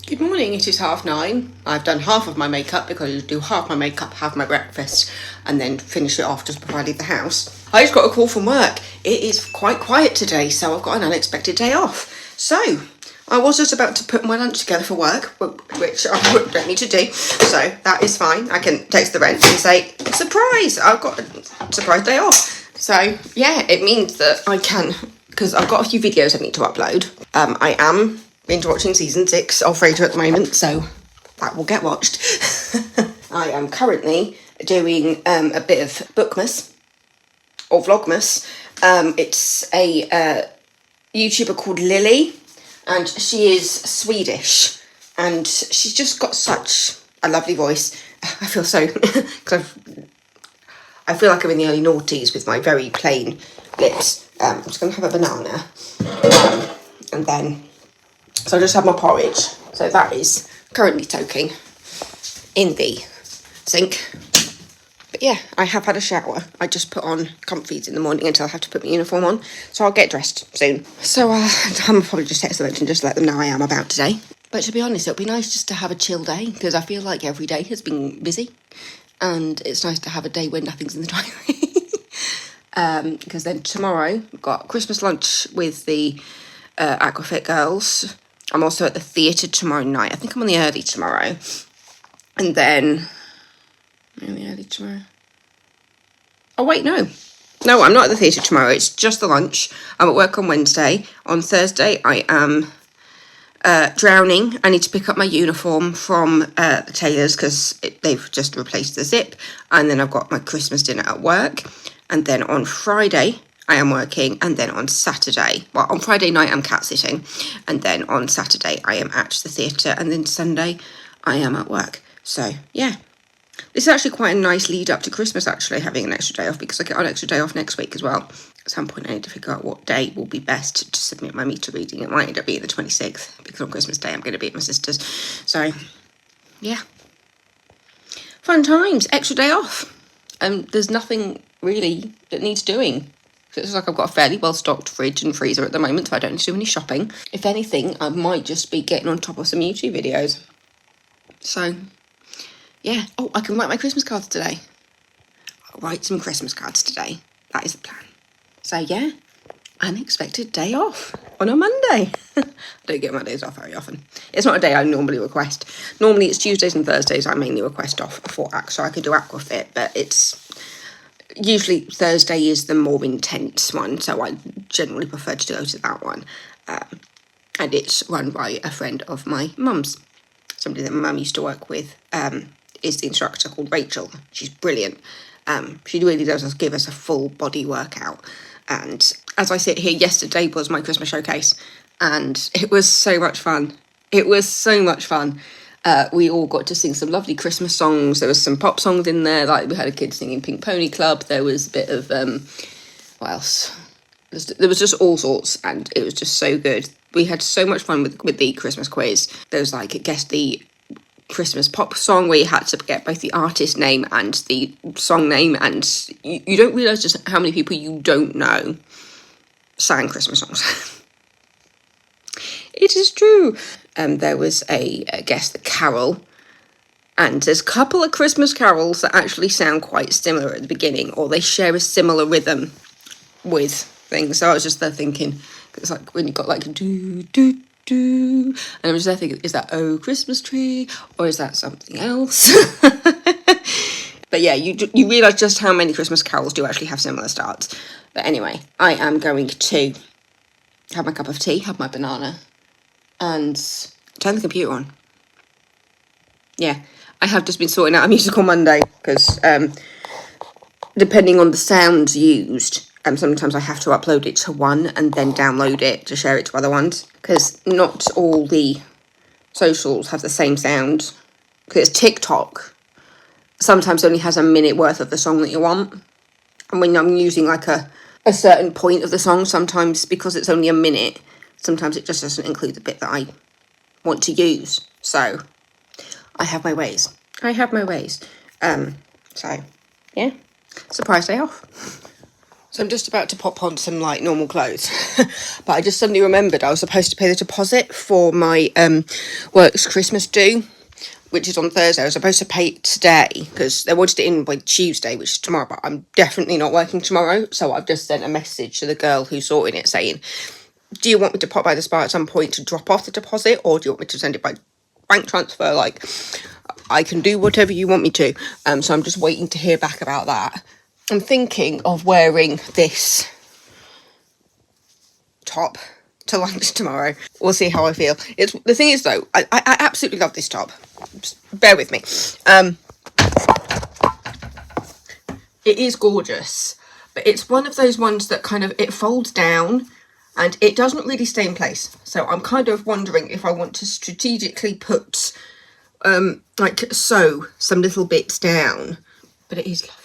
Good morning, it is 9:30. I've done half of my makeup because I do half my makeup, have my breakfast, and then finish it off just before I leave the house. I just got a call from work. It is quite quiet today, so I've got an unexpected day off. So, I was just about to put my lunch together for work, which I don't need to do, so that is fine. I can text the rent and say, surprise, I've got a surprise day off. So, yeah, it means that I can, because I've got a few videos I need to upload. I am into watching season 6 of Frasier at the moment, so that will get watched. I am currently doing a bit of Bookmas, or Vlogmas. It's a YouTuber called Lily, and she is Swedish, and she's just got such a lovely voice. I feel so, because I feel like I'm in the early noughties with my very plain lips. I'm just going to have a banana, and then, so I just have my porridge. So that is currently soaking in the sink. But yeah, I have had a shower. I just put on comfies in the morning until I have to put my uniform on. So I'll get dressed soon. So I'm probably just text them and just let them know I am about today. But to be honest, it'll be nice just to have a chill day, because I feel like every day has been busy. And it's nice to have a day when nothing's in the diary. Because then tomorrow, we've got Christmas lunch with the Aquafit girls. I'm also at the theatre tomorrow night. I think I'm on the early tomorrow. And then... am I on the early tomorrow? Oh, wait, no. No, I'm not at the theatre tomorrow. It's just the lunch. I'm at work on Wednesday. On Thursday, I am drowning. I need to pick up my uniform from the tailors because they've just replaced the zip. And then I've got my Christmas dinner at work. And then on Friday, I am working, and then on Saturday, well, on Friday night I'm cat sitting, and then on Saturday I am at the theatre, and then Sunday I am at work. So, yeah. This is actually quite a nice lead up to Christmas, actually, having an extra day off, because I get an extra day off next week as well. At some point I need to figure out what day will be best to submit my meter reading. It might end up being the 26th, because on Christmas Day I'm going to be at my sister's. So, yeah. Fun times, extra day off. There's nothing really that needs doing. It's like I've got a fairly well-stocked fridge and freezer at the moment, so I don't need to do any shopping. If anything, I might just be getting on top of some YouTube videos. So, yeah. Oh, I can write my Christmas cards today. I'll write some Christmas cards today. That is the plan. So, yeah. Unexpected day off on a Monday. I don't get my days off very often. It's not a day I normally request. Normally, it's Tuesdays and Thursdays I mainly request off for so I can do Aquafit, but it's... usually Thursday is the more intense one, so I generally prefer to go to that one. And it's run by a friend of my mum's. Somebody that my mum used to work with is the instructor, called Rachel. She's brilliant. She really does give us a full body workout. And as I sit here, yesterday was my Christmas showcase, and it was so much fun. It was so much fun. We all got to sing some lovely Christmas songs. There was some pop songs in there, like we had a kid singing Pink Pony Club. There was a bit of, what else? There was just all sorts, and it was just so good. We had so much fun with the Christmas quiz. There was like, guess the Christmas pop song where you had to get both the artist name and the song name, and you don't realise just how many people you don't know sang Christmas songs. It is true. There was a guess the carol, and there's a couple of Christmas carols that actually sound quite similar at the beginning, or they share a similar rhythm with things. So I was just there thinking, it's like when you got like do do do, and I was there thinking, is that "Oh Christmas Tree" or is that something else? But yeah, you realise just how many Christmas carols do actually have similar starts. But anyway, I am going to have my cup of tea, have my banana, and turn the computer on. Yeah, I have just been sorting out a musical Monday, because depending on the sounds used, sometimes I have to upload it to one and then download it to share it to other ones, because not all the socials have the same sound. Because TikTok sometimes only has a minute worth of the song that you want, and when I'm using like a certain point of the song, sometimes because it's only a minute, sometimes it just doesn't include the bit that I want to use. So I have my ways. So yeah, surprise day off. So I'm just about to pop on some like normal clothes, but I just suddenly remembered I was supposed to pay the deposit for my work's Christmas do, which is on Thursday. I was supposed to pay it today because they wanted it in by Tuesday, which is tomorrow, but I'm definitely not working tomorrow. So I've just sent a message to the girl who's sorting it saying, do you want me to pop by the spa at some point to drop off the deposit, or do you want me to send it by bank transfer? Like, I can do whatever you want me to. So I'm just waiting to hear back about that. I'm thinking of wearing this top to lunch tomorrow. We'll see how I feel. It's the thing is though, I absolutely love this top. Just bear with me. It is gorgeous, but it's one of those ones that kind of, it folds down and it doesn't really stay in place. So I'm kind of wondering if I want to strategically put, like, sew some little bits down. But it is lovely.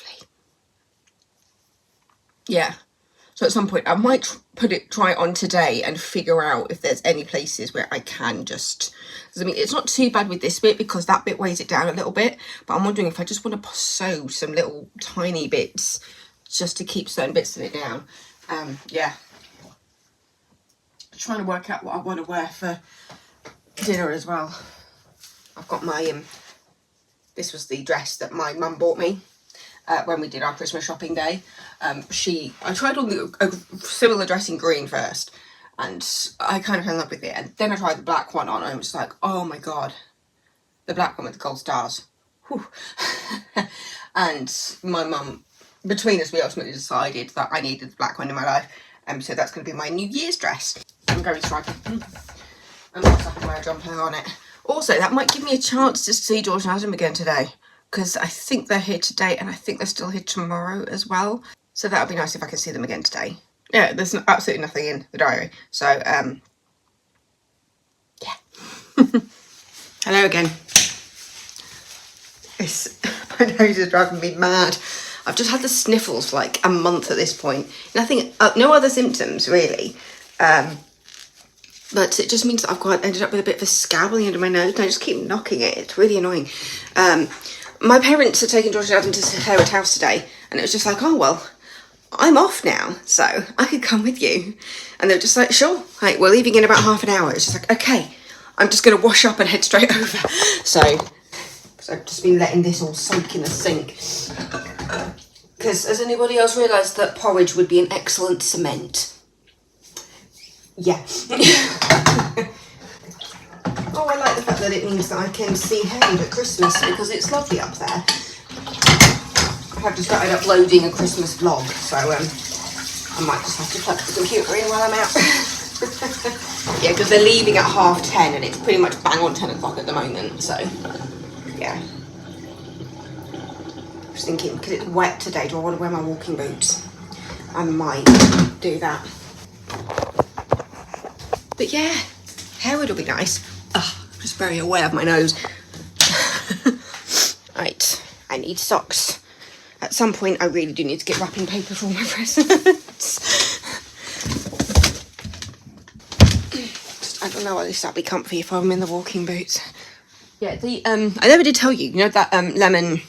Yeah. So at some point I might try it on today and figure out if there's any places where I can just, I mean, it's not too bad with this bit because that bit weighs it down a little bit, but I'm wondering if I just want to sew some little tiny bits just to keep certain bits of it down. Yeah. Trying to work out what I want to wear for dinner as well. I've got my this was the dress that my mum bought me when we did our Christmas shopping day. I tried on a similar dress in green first, and I kind of fell in love with it, and then I tried the black one on and I was like, oh my god, the black one with the gold stars. Whew. And my mum, between us, we ultimately decided that I needed the black one in my life, so that's going to be my New Year's dress. I'm very striking. And also I can wear a jumper on it. Also, that might give me a chance to see George and Adam again today, because I think they're here today and I think they're still here tomorrow as well. So that would be nice if I can see them again today. Yeah, there's absolutely nothing in the diary. So, yeah. Hello again. My nose is driving me mad. I've just had the sniffles for like a month at this point. Nothing, no other symptoms really. But it just means that I've ended up with a bit of a scabbling under my nose and I just keep knocking it. It's really annoying. My parents are taking George and Adam to Harewood House today, and it was just like, oh, well, I'm off now, so I could come with you. And they were just like, sure, like, we're leaving in about half an hour. It's just like, okay, I'm just going to wash up and head straight over. So I've just been letting this all soak in the sink. Because has anybody else realised that porridge would be an excellent cement? Yeah. Oh, I like the fact that it means that I can see Harewood at Christmas because it's lovely up there. I've just started uploading a Christmas vlog, so I might just have to plug the computer in while I'm out. Yeah, because they're leaving at 10:30 and it's pretty much bang on 10 o'clock at the moment, so yeah. I was thinking, because it's wet today, do I want to wear my walking boots? I might do that. But yeah, Harewood will be nice. Ugh, I'm just very aware of my nose. Right, I need socks. At some point, I really do need to get wrapping paper for all my presents. I don't know, at least that'll be comfy if I'm in the walking boots. Yeah, I never did tell you, you know that lemon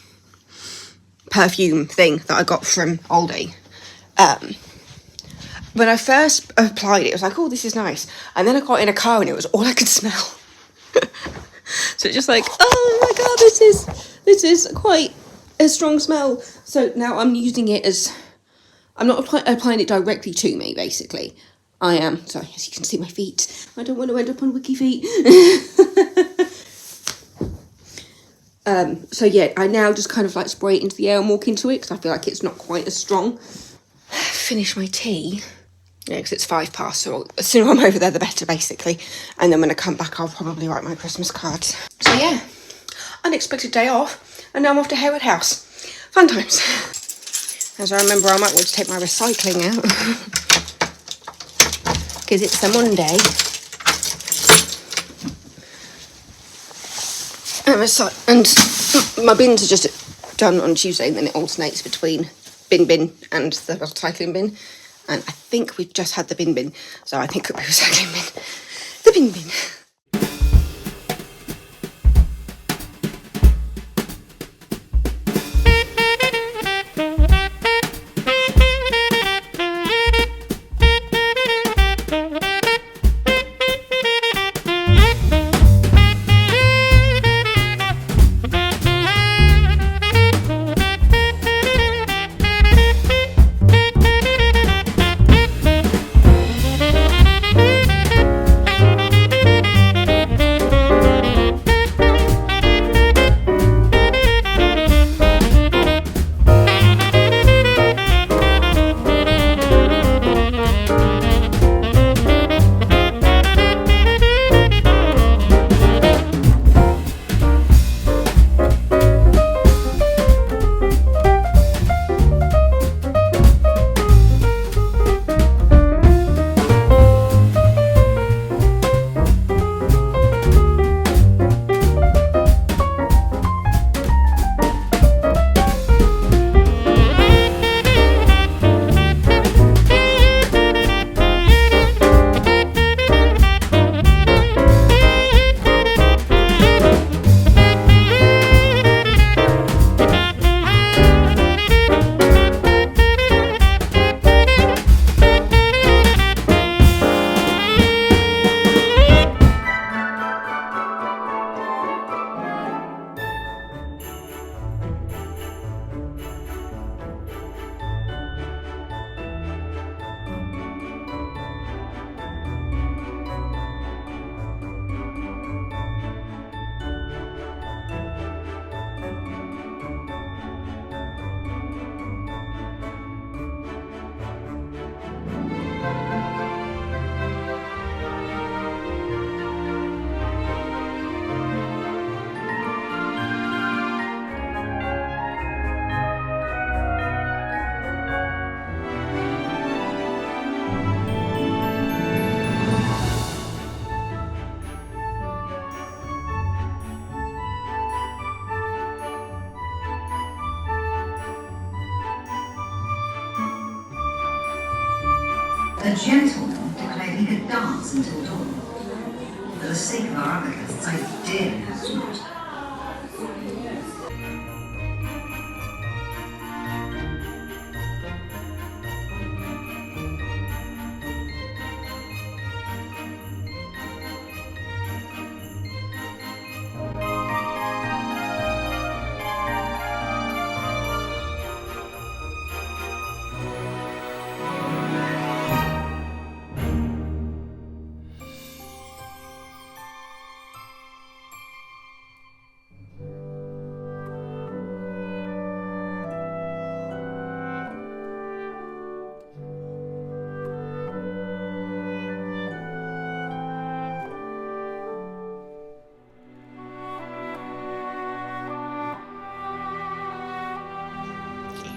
perfume thing that I got from Aldi? When I first applied it, it was like, oh, this is nice. And then I got in a car and it was all I could smell. So it's just like, oh my god, this is quite a strong smell. So now I'm using it as, I'm not applying it directly to me, basically. I am, sorry, as you can see my feet. I don't want to end up on wiki feet. So yeah, I now just kind of like spray it into the air and walk into it because I feel like it's not quite as strong. Finish my tea. Yeah, because it's 5 past, so the sooner I'm over there, the better, basically. And then when I come back, I'll probably write my Christmas cards. So yeah, unexpected day off, and now I'm off to Harewood House. Fun times. As I remember, I might want to take my recycling out. Because it's a Monday. And my bins are just done on Tuesday, and then it alternates between bin and the recycling bin. And I think we've just had the bin, so I think it'll be recycling bin. The bin. The gentleman declared he could dance until dawn. For the sake of our other guests, I dare have not.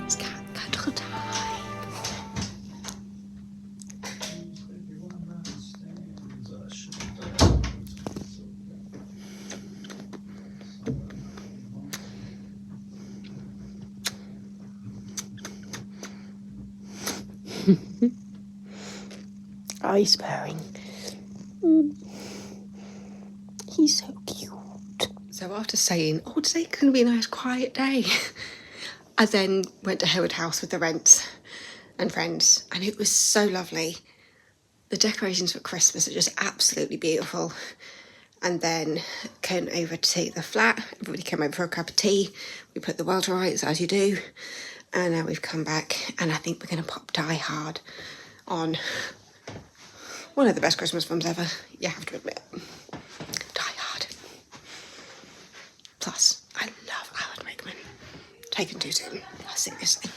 It's cuddle time. Ice purring. He's so cute. So after saying, oh, today's going to be a nice quiet day, I then went to Harewood House with the rents and friends, and it was so lovely. The decorations for Christmas are just absolutely beautiful. And then came over to the flat. Everybody came over for a cup of tea. We put the world to rights, as you do. And now we've come back, and I think we're going to pop Die Hard on one of the best Christmas films ever. You have to admit. Die Hard. Plus, I love Alan Rickman. Taken too soon. Seriously.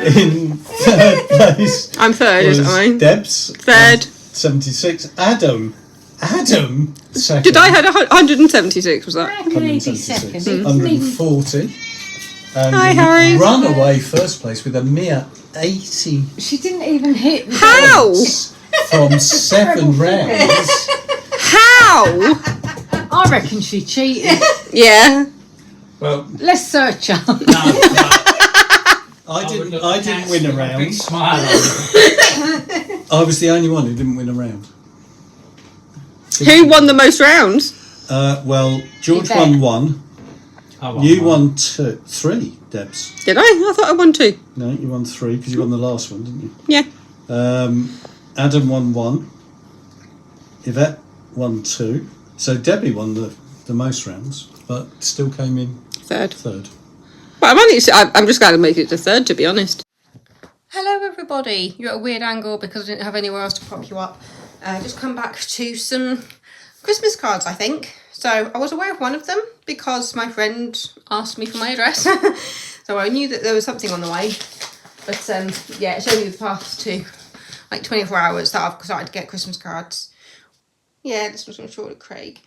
In third place. I'm third, isn't I? Debs. Third. 76. Adam. Second. Did I had 176, was that? How can he be second? 140. And Hi, Harry. Runaway first place with a mere 80 She didn't even hit the How? points from 7 rounds. How? I reckon she cheated. Yeah. Well, Let's search her. I didn't win a round. Big smile on it. I was the only one who didn't win a round. Who won the most rounds? Well, George Yvette. won 1. I won You one. won 3, Debs. Did I? I thought I won 2. No, you won 3 because you won the last one, didn't you? Yeah. Adam won 1. Yvette won 2. So Debbie won the most rounds, but still came in Third. third. Well, I'm just glad to make it to third, to be honest. Hello, everybody. You're at a weird angle because I didn't have anywhere else to prop you up. Just come back to some Christmas cards, I think. So I was aware of one of them because my friend asked me for my address. So I knew that there was something on the way. But yeah, it's only the past like 24 hours that I've started to get Christmas cards. Yeah, this was from Charlotte Craig,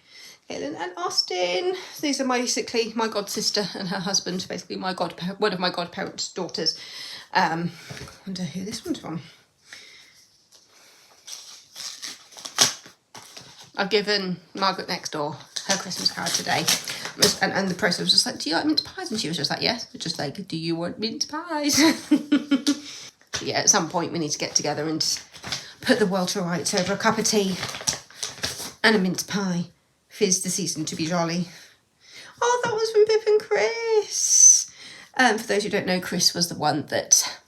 Caitlin and Austin. These are basically my god sister and her husband, basically one of my godparents' daughters. I wonder who this one's from. I've given Margaret next door her Christmas card today. And the person was just like, do you like mince pies? And she was just like, yes. Just like, do you want mince pies? Yeah, at some point we need to get together and put the world to rights over a cup of tea and a mince pie. 'Tis the season to be jolly. Oh, that was from Pip and Chris. For those who don't know, Chris was the one that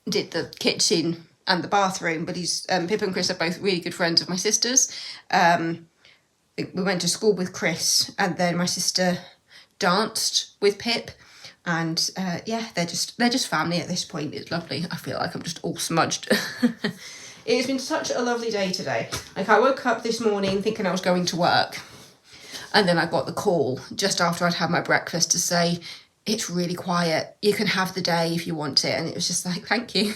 did the kitchen and the bathroom, but Pip and Chris are both really good friends of my sister's. We went to school with Chris, and then my sister danced with Pip, and yeah, they're just family at this point. It's lovely. I feel like I'm just all smudged. It has been such a lovely day today. Like, I woke up this morning thinking I was going to work, and then I got the call just after I'd had my breakfast to say, it's really quiet. You can have the day if you want it. And it was just like, thank you.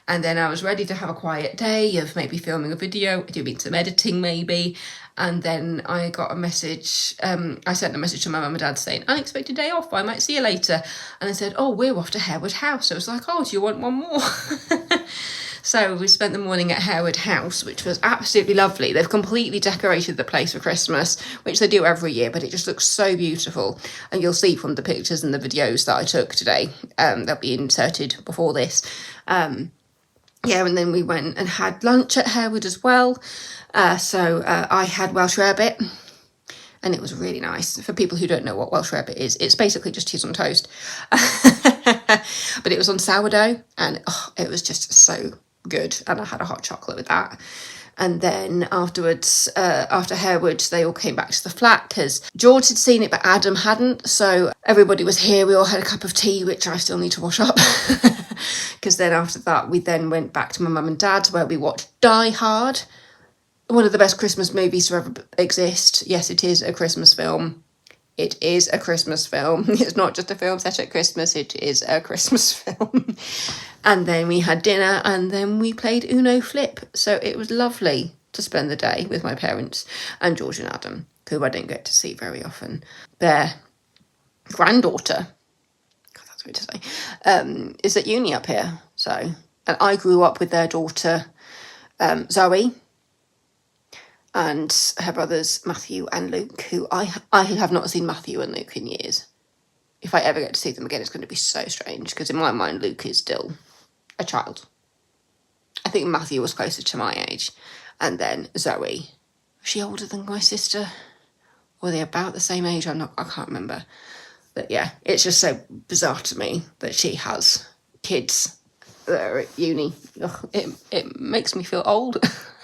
And then I was ready to have a quiet day of maybe filming a video, doing some editing maybe. And then I got a message. I sent a message to my mum and dad saying, unexpected day off, I might see you later. And they said, oh, we're off to Harewood House. So I was like, oh, do you want one more? So we spent the morning at Harewood House, which was absolutely lovely. They've completely decorated the place for Christmas, which they do every year, but it just looks so beautiful. And you'll see from the pictures and the videos that I took today, they'll be inserted before this. Yeah, and then we went and had lunch at Harewood as well. So I had Welsh rarebit, and it was really nice. For people who don't know what Welsh rarebit is, it's basically just cheese on toast. But it was on sourdough, and it was just so good. And I had a hot chocolate with that. And then afterwards, after Harewood, they all came back to the flat because George had seen it, but Adam hadn't. So everybody was here. We all had a cup of tea, which I still need to wash up. Because then after that, we then went back to my mum and dad's where we watched Die Hard. One of the best Christmas movies to ever exist. Yes, it is a Christmas film. It is a Christmas film. It's not just a film set at Christmas. It is a Christmas film. And then we had dinner and then we played Uno Flip. So it was lovely to spend the day with my parents and George and Adam, who I don't get to see very often. Their granddaughter, God, that's weird to say, is at uni up here. So, and I grew up with their daughter, Zoe, and her brothers Matthew and Luke, who I have not seen Matthew and Luke in years. If I ever get to see them again, it's going to be so strange, because in my mind, Luke is still a child. I think Matthew was closer to my age. And then Zoe. Was she older than my sister? Or are they about the same age? I can't remember. But yeah, it's just so bizarre to me that she has kids that are at uni. Ugh, it makes me feel old.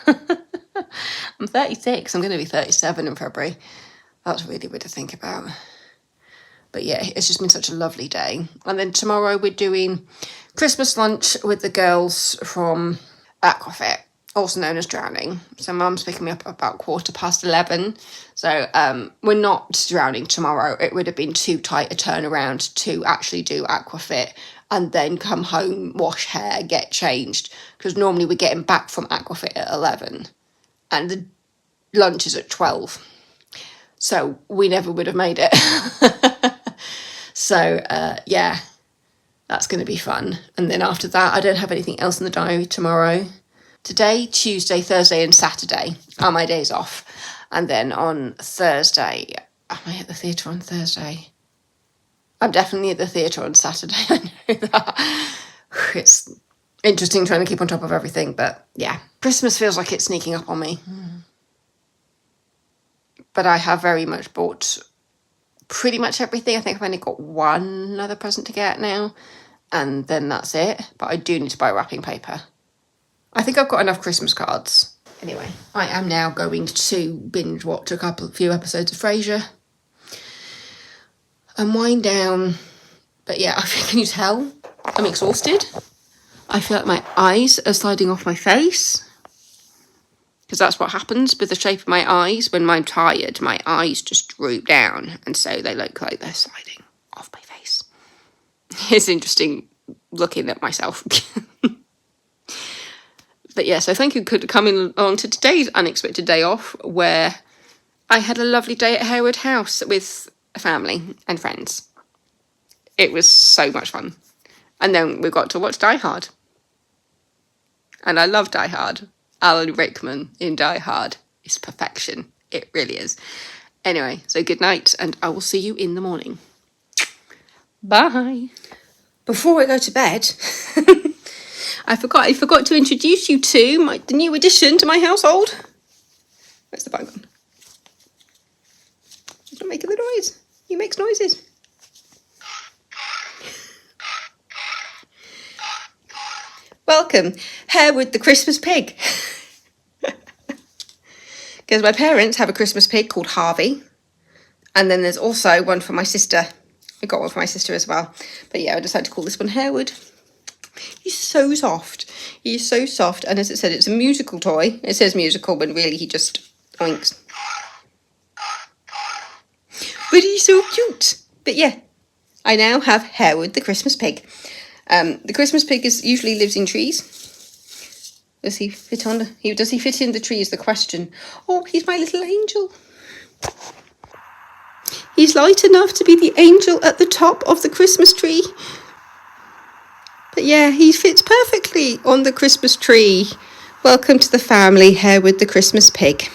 I'm 36. I'm going to be 37 in February. That's really weird to think about. But yeah, it's just been such a lovely day. And then tomorrow we're doing Christmas lunch with the girls from Aquafit, also known as Drowning. So Mum's picking me up about 11:15. So we're not drowning tomorrow. It would have been too tight a turnaround to actually do Aquafit and then come home, wash hair, get changed. Because normally we're getting back from Aquafit at 11. And the lunch is at 12. So we never would have made it. So, yeah, that's going to be fun. And then after that, I don't have anything else in the diary tomorrow. Today, Tuesday, Thursday and Saturday are my days off. And then on Thursday, am I at the theatre on Thursday? I'm definitely at the theatre on Saturday. I know that. It's interesting trying to keep on top of everything, but yeah. Christmas feels like it's sneaking up on me. But I have very much bought pretty much everything. I think I've only got one other present to get now, and then that's it. But I do need to buy wrapping paper. I think I've got enough Christmas cards. Anyway, I am now going to binge watch a few episodes of Frasier and wind down. But yeah, can you tell? I'm exhausted. I feel like my eyes are sliding off my face. Because that's what happens with the shape of my eyes. When I'm tired, my eyes just droop down. And so they look like they're sliding off my face. It's interesting looking at myself. But yeah, so thank you for coming on to today's unexpected day off, where I had a lovely day at Harewood House with family and friends. It was so much fun. And then we got to watch Die Hard. And I love Die Hard. Alan Rickman in Die Hard is perfection. It really is. Anyway, so good night, and I will see you in the morning. Bye. Before I go to bed, I forgot to introduce you to the new addition to my household. Where's the bug on? He's not making the noise. He makes noises. Welcome, Harewood the Christmas pig. Because my parents have a Christmas pig called Harvey. And then there's also one for my sister. I got one for my sister as well. But yeah, I decided to call this one Harewood. He's so soft. He's so soft. And as it said, it's a musical toy. It says musical, but really he just oinks. But he's so cute. But yeah, I now have Harewood the Christmas pig. The Christmas pig usually lives in trees. Does he fit in the tree is the question. Oh, he's my little angel. He's light enough to be the angel at the top of the Christmas tree. Yeah, he fits perfectly on the Christmas tree. Welcome to the family, Harewood the Christmas pig.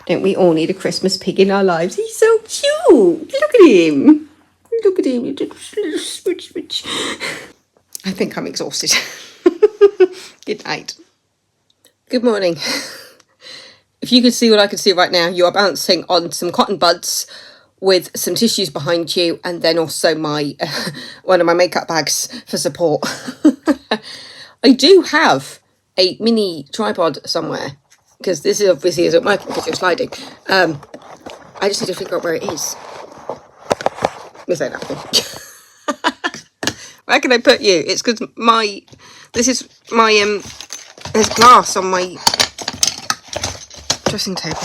Don't we all need a Christmas pig in our lives? He's so cute. Look at him. Look at him. Little switch. I think I'm exhausted. Good night. Good morning. If you could see what I can see right now, you are bouncing on some cotton buds with some tissues behind you, and then also my one of my makeup bags for support. I do have a mini tripod somewhere, because this is obviously isn't working because you're sliding. I just need to figure out where it is. Miss that napkin. Where can I put you? It's because there's glass on my dressing table.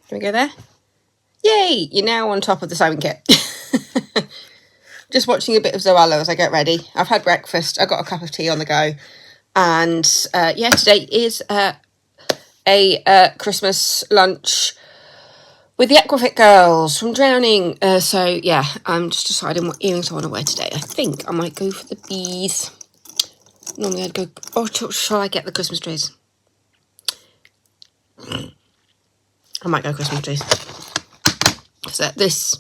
Can we go there? Yay! You're now on top of the sewing kit. Just watching a bit of Zoella as I get ready. I've had breakfast. I got a cup of tea on the go. And yeah, today is a Christmas lunch with the Aquafit girls from Drowning. So yeah, I'm just deciding what earrings I want to wear today. I think I might go for the bees. Normally I'd go... Oh, shall I get the Christmas trees? I might go Christmas trees. So this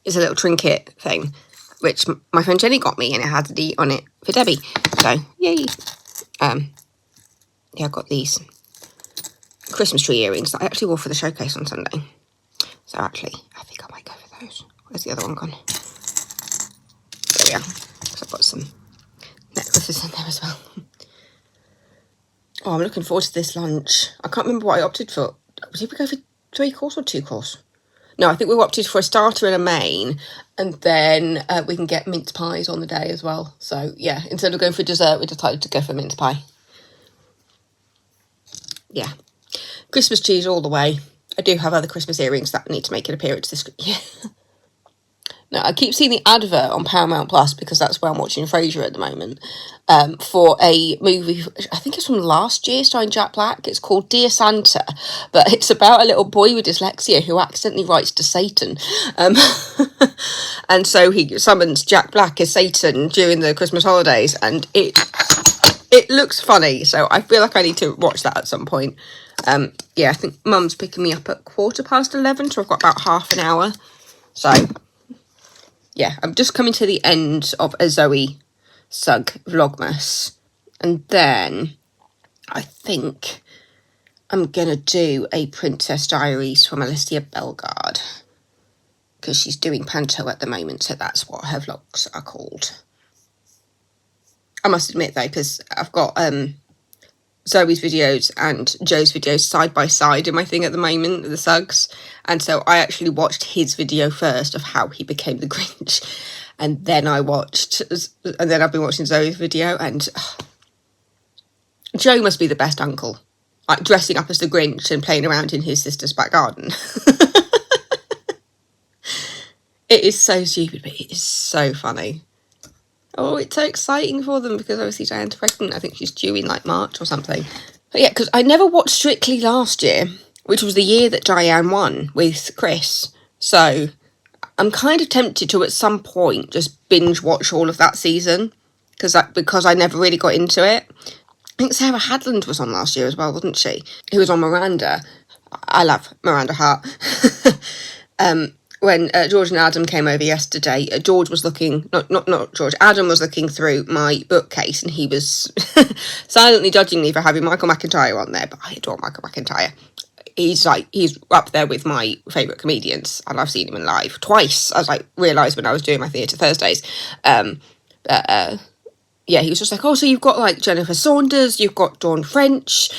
is a little trinket thing, which my friend Jenny got me, and it had the D on it for Debbie. So, yay. Yeah, I got these Christmas tree earrings that I actually wore for the showcase on Sunday. So actually, I think I might go for those. Where's the other one gone? There we are. So I've got some necklaces in there as well. Oh, I'm looking forward to this lunch. I can't remember what I opted for. Did we go for 3-course or 2-course? No, I think we opted for a starter and a main, and then we can get mince pies on the day as well. So, yeah, instead of going for dessert, we decided to go for mince pie. Yeah. Christmas cheese all the way. I do have other Christmas earrings that need to make an appearance this... Yeah. No, I keep seeing the advert on Paramount Plus, because that's where I'm watching Frasier at the moment, for a movie, I think it's from last year, starring Jack Black. It's called Dear Santa, but it's about a little boy with dyslexia who accidentally writes to Satan. And so he summons Jack Black as Satan during the Christmas holidays, and it looks funny, so I feel like I need to watch that at some point. Yeah, I think Mum's picking me up at 11:15, so I've got about half an hour. So... yeah, I'm just coming to the end of a Zoe Sugg Vlogmas. And then I think I'm going to do a Princess Diaries from Alicia Bellegarde, because she's doing Panto at the moment, so that's what her vlogs are called. I must admit, though, because I've got Zoe's videos and Joe's videos side by side in my thing at the moment, the Suggs, and so I actually watched his video first of how he became the Grinch, and then I've been watching Zoe's video, and Joe must be the best uncle, like dressing up as the Grinch and playing around in his sister's back garden. It is so stupid, but it is so funny. Oh, it's so exciting for them, because obviously Diane's pregnant. I think she's due in like March or something. But yeah, because I never watched Strictly last year, which was the year that Diane won with Chris. So I'm kind of tempted to at some point just binge watch all of that season, because I never really got into it. I think Sarah Hadland was on last year as well, wasn't she? Who was on Miranda. I love Miranda Hart. When George and Adam came over yesterday, George was looking... Not George. Adam was looking through my bookcase, and he was silently judging me for having Michael McIntyre on there, but I adore Michael McIntyre. He's up there with my favourite comedians, and I've seen him in live twice, as I realised when I was doing my Theatre Thursdays. Yeah, he was just like, oh, so you've got like Jennifer Saunders, you've got Dawn French,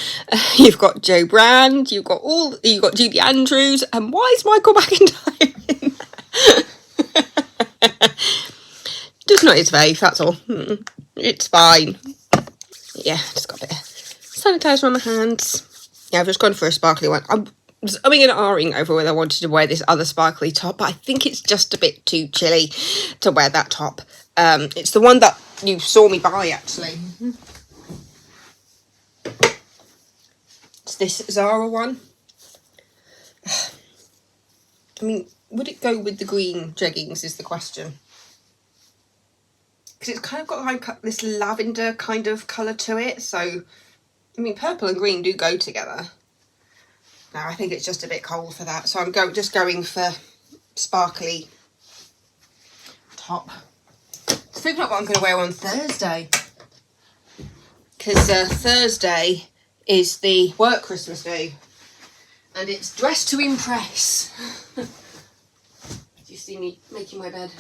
you've got Joe Brand, you've got Julie Andrews, and why is Michael McIntyre in there? Just not his fave, that's all. It's fine. Yeah, just got a bit of sanitizer on my hands. Yeah, I've just gone for a sparkly one. I was umming and ahhing over whether I wanted to wear this other sparkly top, but I think it's just a bit too chilly to wear that top. It's the one that you saw me buy, actually. It's this Zara one. I mean, would it go with the green jeggings is the question. because it's kind of got like this lavender kind of colour to it. So, I mean, purple and green do go together. Now, I think it's just a bit cold for that. So I'm just going for sparkly top. So figuring out what I'm going to wear on Thursday. Because Thursday is the work Christmas do. And it's dress to impress. Do you see me making my bed?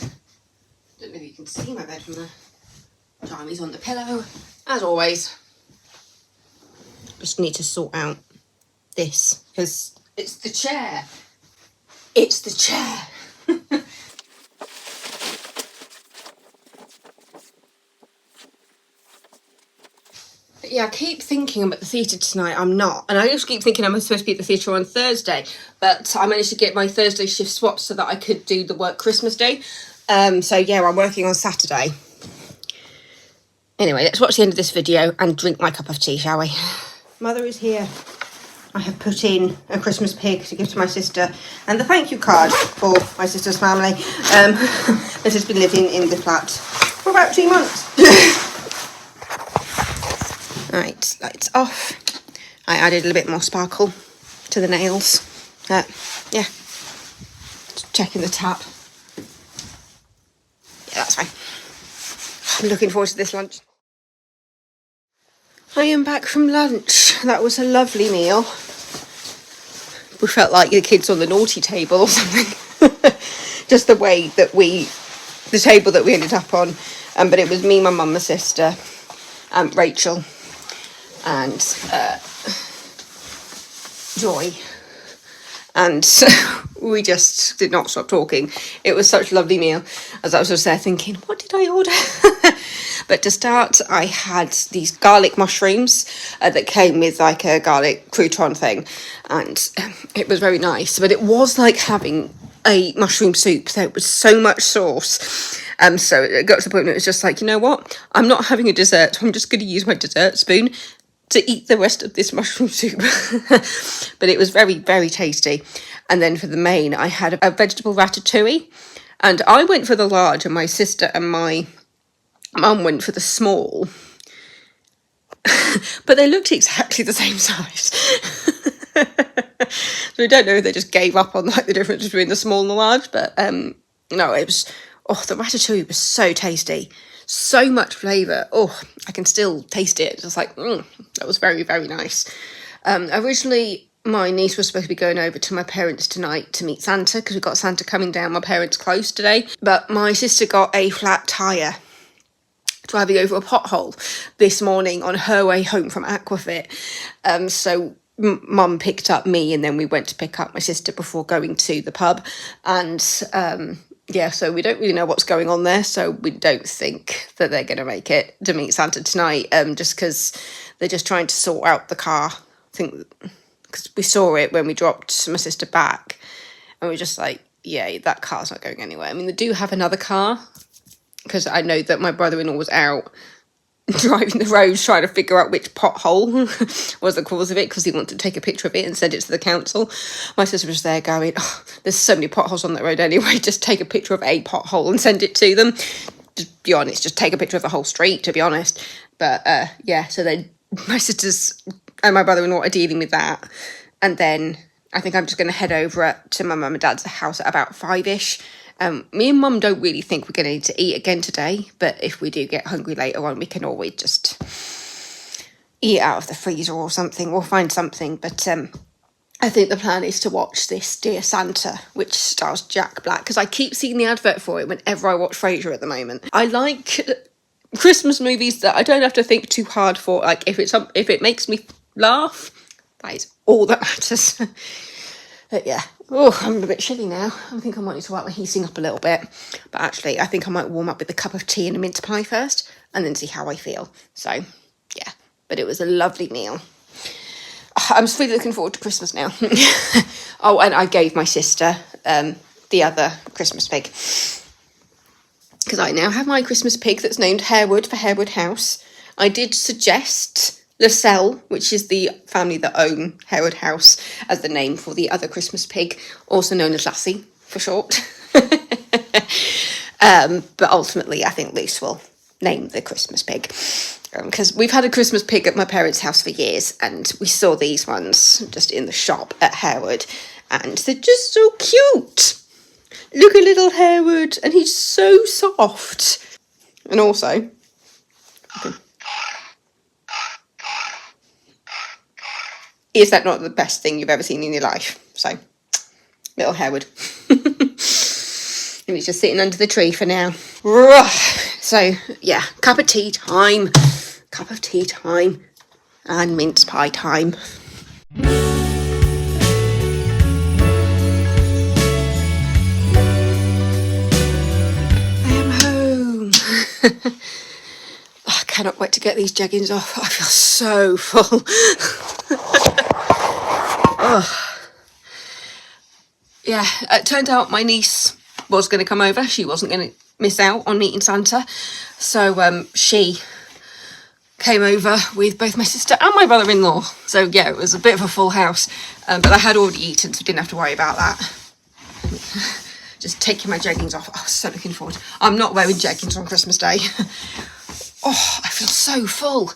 Don't know if you can see my bed from there. Jamie's on the pillow, as always. Just need to sort out this, because it's the chair. It's the chair. Yeah, I keep thinking I'm at the theatre tonight. I'm not. And I just keep thinking I'm supposed to be at the theatre on Thursday. But I managed to get my Thursday shift swapped so that I could do the work Christmas day. So yeah, I'm working on Saturday. Anyway, let's watch the end of this video and drink my cup of tea, shall we? Mother is here. I have put in a Christmas pig to give to my sister and the thank you card for my sister's family. This has been living in the flat for about 2 months. Right, lights off. I added a little bit more sparkle to the nails. Yeah, just checking the tap. Yeah, that's fine. I'm looking forward to this lunch. I am back from lunch. That was a lovely meal. We felt like the kids on the naughty table or something. Just the way that the table that we ended up on. But it was me, my mum, my sister, Rachel, and Joy. And so we just did not stop talking. It was such a lovely meal. As I was just there thinking, what did I order? But to start, I had these garlic mushrooms that came with like a garlic crouton thing. And it was very nice. But it was like having a mushroom soup. There was so much sauce. So it got to the point where it was just like, you know what? I'm not having a dessert. I'm just going to use my dessert spoon to eat the rest of this mushroom soup. But it was very, very tasty. And then for the main, I had a vegetable ratatouille. And I went for the large, and my sister and my mum went for the small. But they looked exactly the same size. So I don't know if they just gave up on like the difference between the small and the large. But no, it was... Oh, the ratatouille was so tasty. So much flavour. Oh, I can still taste it. Just like, that was very, very nice. Originally, my niece was supposed to be going over to my parents tonight to meet Santa, because we've got Santa coming down my parents' close today. But my sister got a flat tyre driving over a pothole this morning on her way home from Aquafit. So Mum picked up me, and then we went to pick up my sister before going to the pub. And yeah, so we don't really know what's going on there, so we don't think that they're going to make it to meet Santa tonight, just because they're just trying to sort out the car. I think because we saw it when we dropped my sister back, and we're just like, yeah, that car's not going anywhere. I mean, they do have another car, because I know that my brother-in-law was out driving the roads trying to figure out which pothole was the cause of it, because he wanted to take a picture of it and send it to the council. My sister was there going, oh, there's so many potholes on that road anyway, just take a picture of a pothole and send it to them. Just be honest, just take a picture of the whole street, to be honest. But yeah, so then my sisters and my brother-in-law are dealing with that. And then I think I'm just going to head over to my mum and dad's house at about 5ish. Me and Mum don't really think we're going to need to eat again today, but if we do get hungry later on, we can always just eat out of the freezer or something. We'll find something, but I think the plan is to watch this Dear Santa, which stars Jack Black, because I keep seeing the advert for it whenever I watch Frasier at the moment. I like Christmas movies that I don't have to think too hard for. Like, if it makes me laugh, that is all that matters. But yeah, oh, I'm a bit chilly now. I think I might need to wipe my heating up a little bit. But actually, I think I might warm up with a cup of tea and a mince pie first, and then see how I feel. So, yeah. But it was a lovely meal. I'm just really looking forward to Christmas now. Oh, and I gave my sister the other Christmas pig. Because I now have my Christmas pig that's named Harewood for Harewood House. I did suggest Lascelles, which is the family that own Harewood House, as the name for the other Christmas pig, also known as Lassie for short. But ultimately, I think Luce will name the Christmas pig. Because we've had a Christmas pig at my parents' house for years, and we saw these ones just in the shop at Harewood, and they're just so cute. Look at little Harewood, and he's so soft. And also, is that not the best thing you've ever seen in your life? So, little Harewood. And he's just sitting under the tree for now. So, yeah, cup of tea time. Cup of tea time. And mince pie time. I am home. I cannot wait to get these jeggings off. I feel so full. Yeah, it turned out my niece was going to come over. She wasn't going to miss out on meeting Santa. So she came over with both my sister and my brother-in-law. So yeah, it was a bit of a full house. But I had already eaten, so didn't have to worry about that. Just taking my jeggings off. I was so looking forward. I'm not wearing jeggings on Christmas Day. Oh, I feel so full.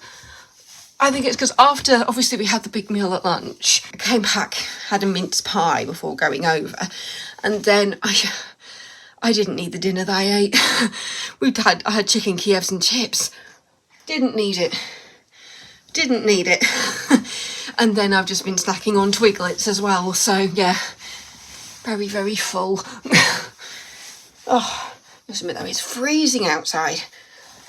I think it's because after, obviously, we had the big meal at lunch. I came back, had a mince pie before going over. And then I didn't need the dinner that I ate. I had chicken Kievs and chips. Didn't need it. Didn't need it. And then I've just been snacking on Twiglets as well. So, yeah, very, very full. Oh, I must admit though, it's freezing outside.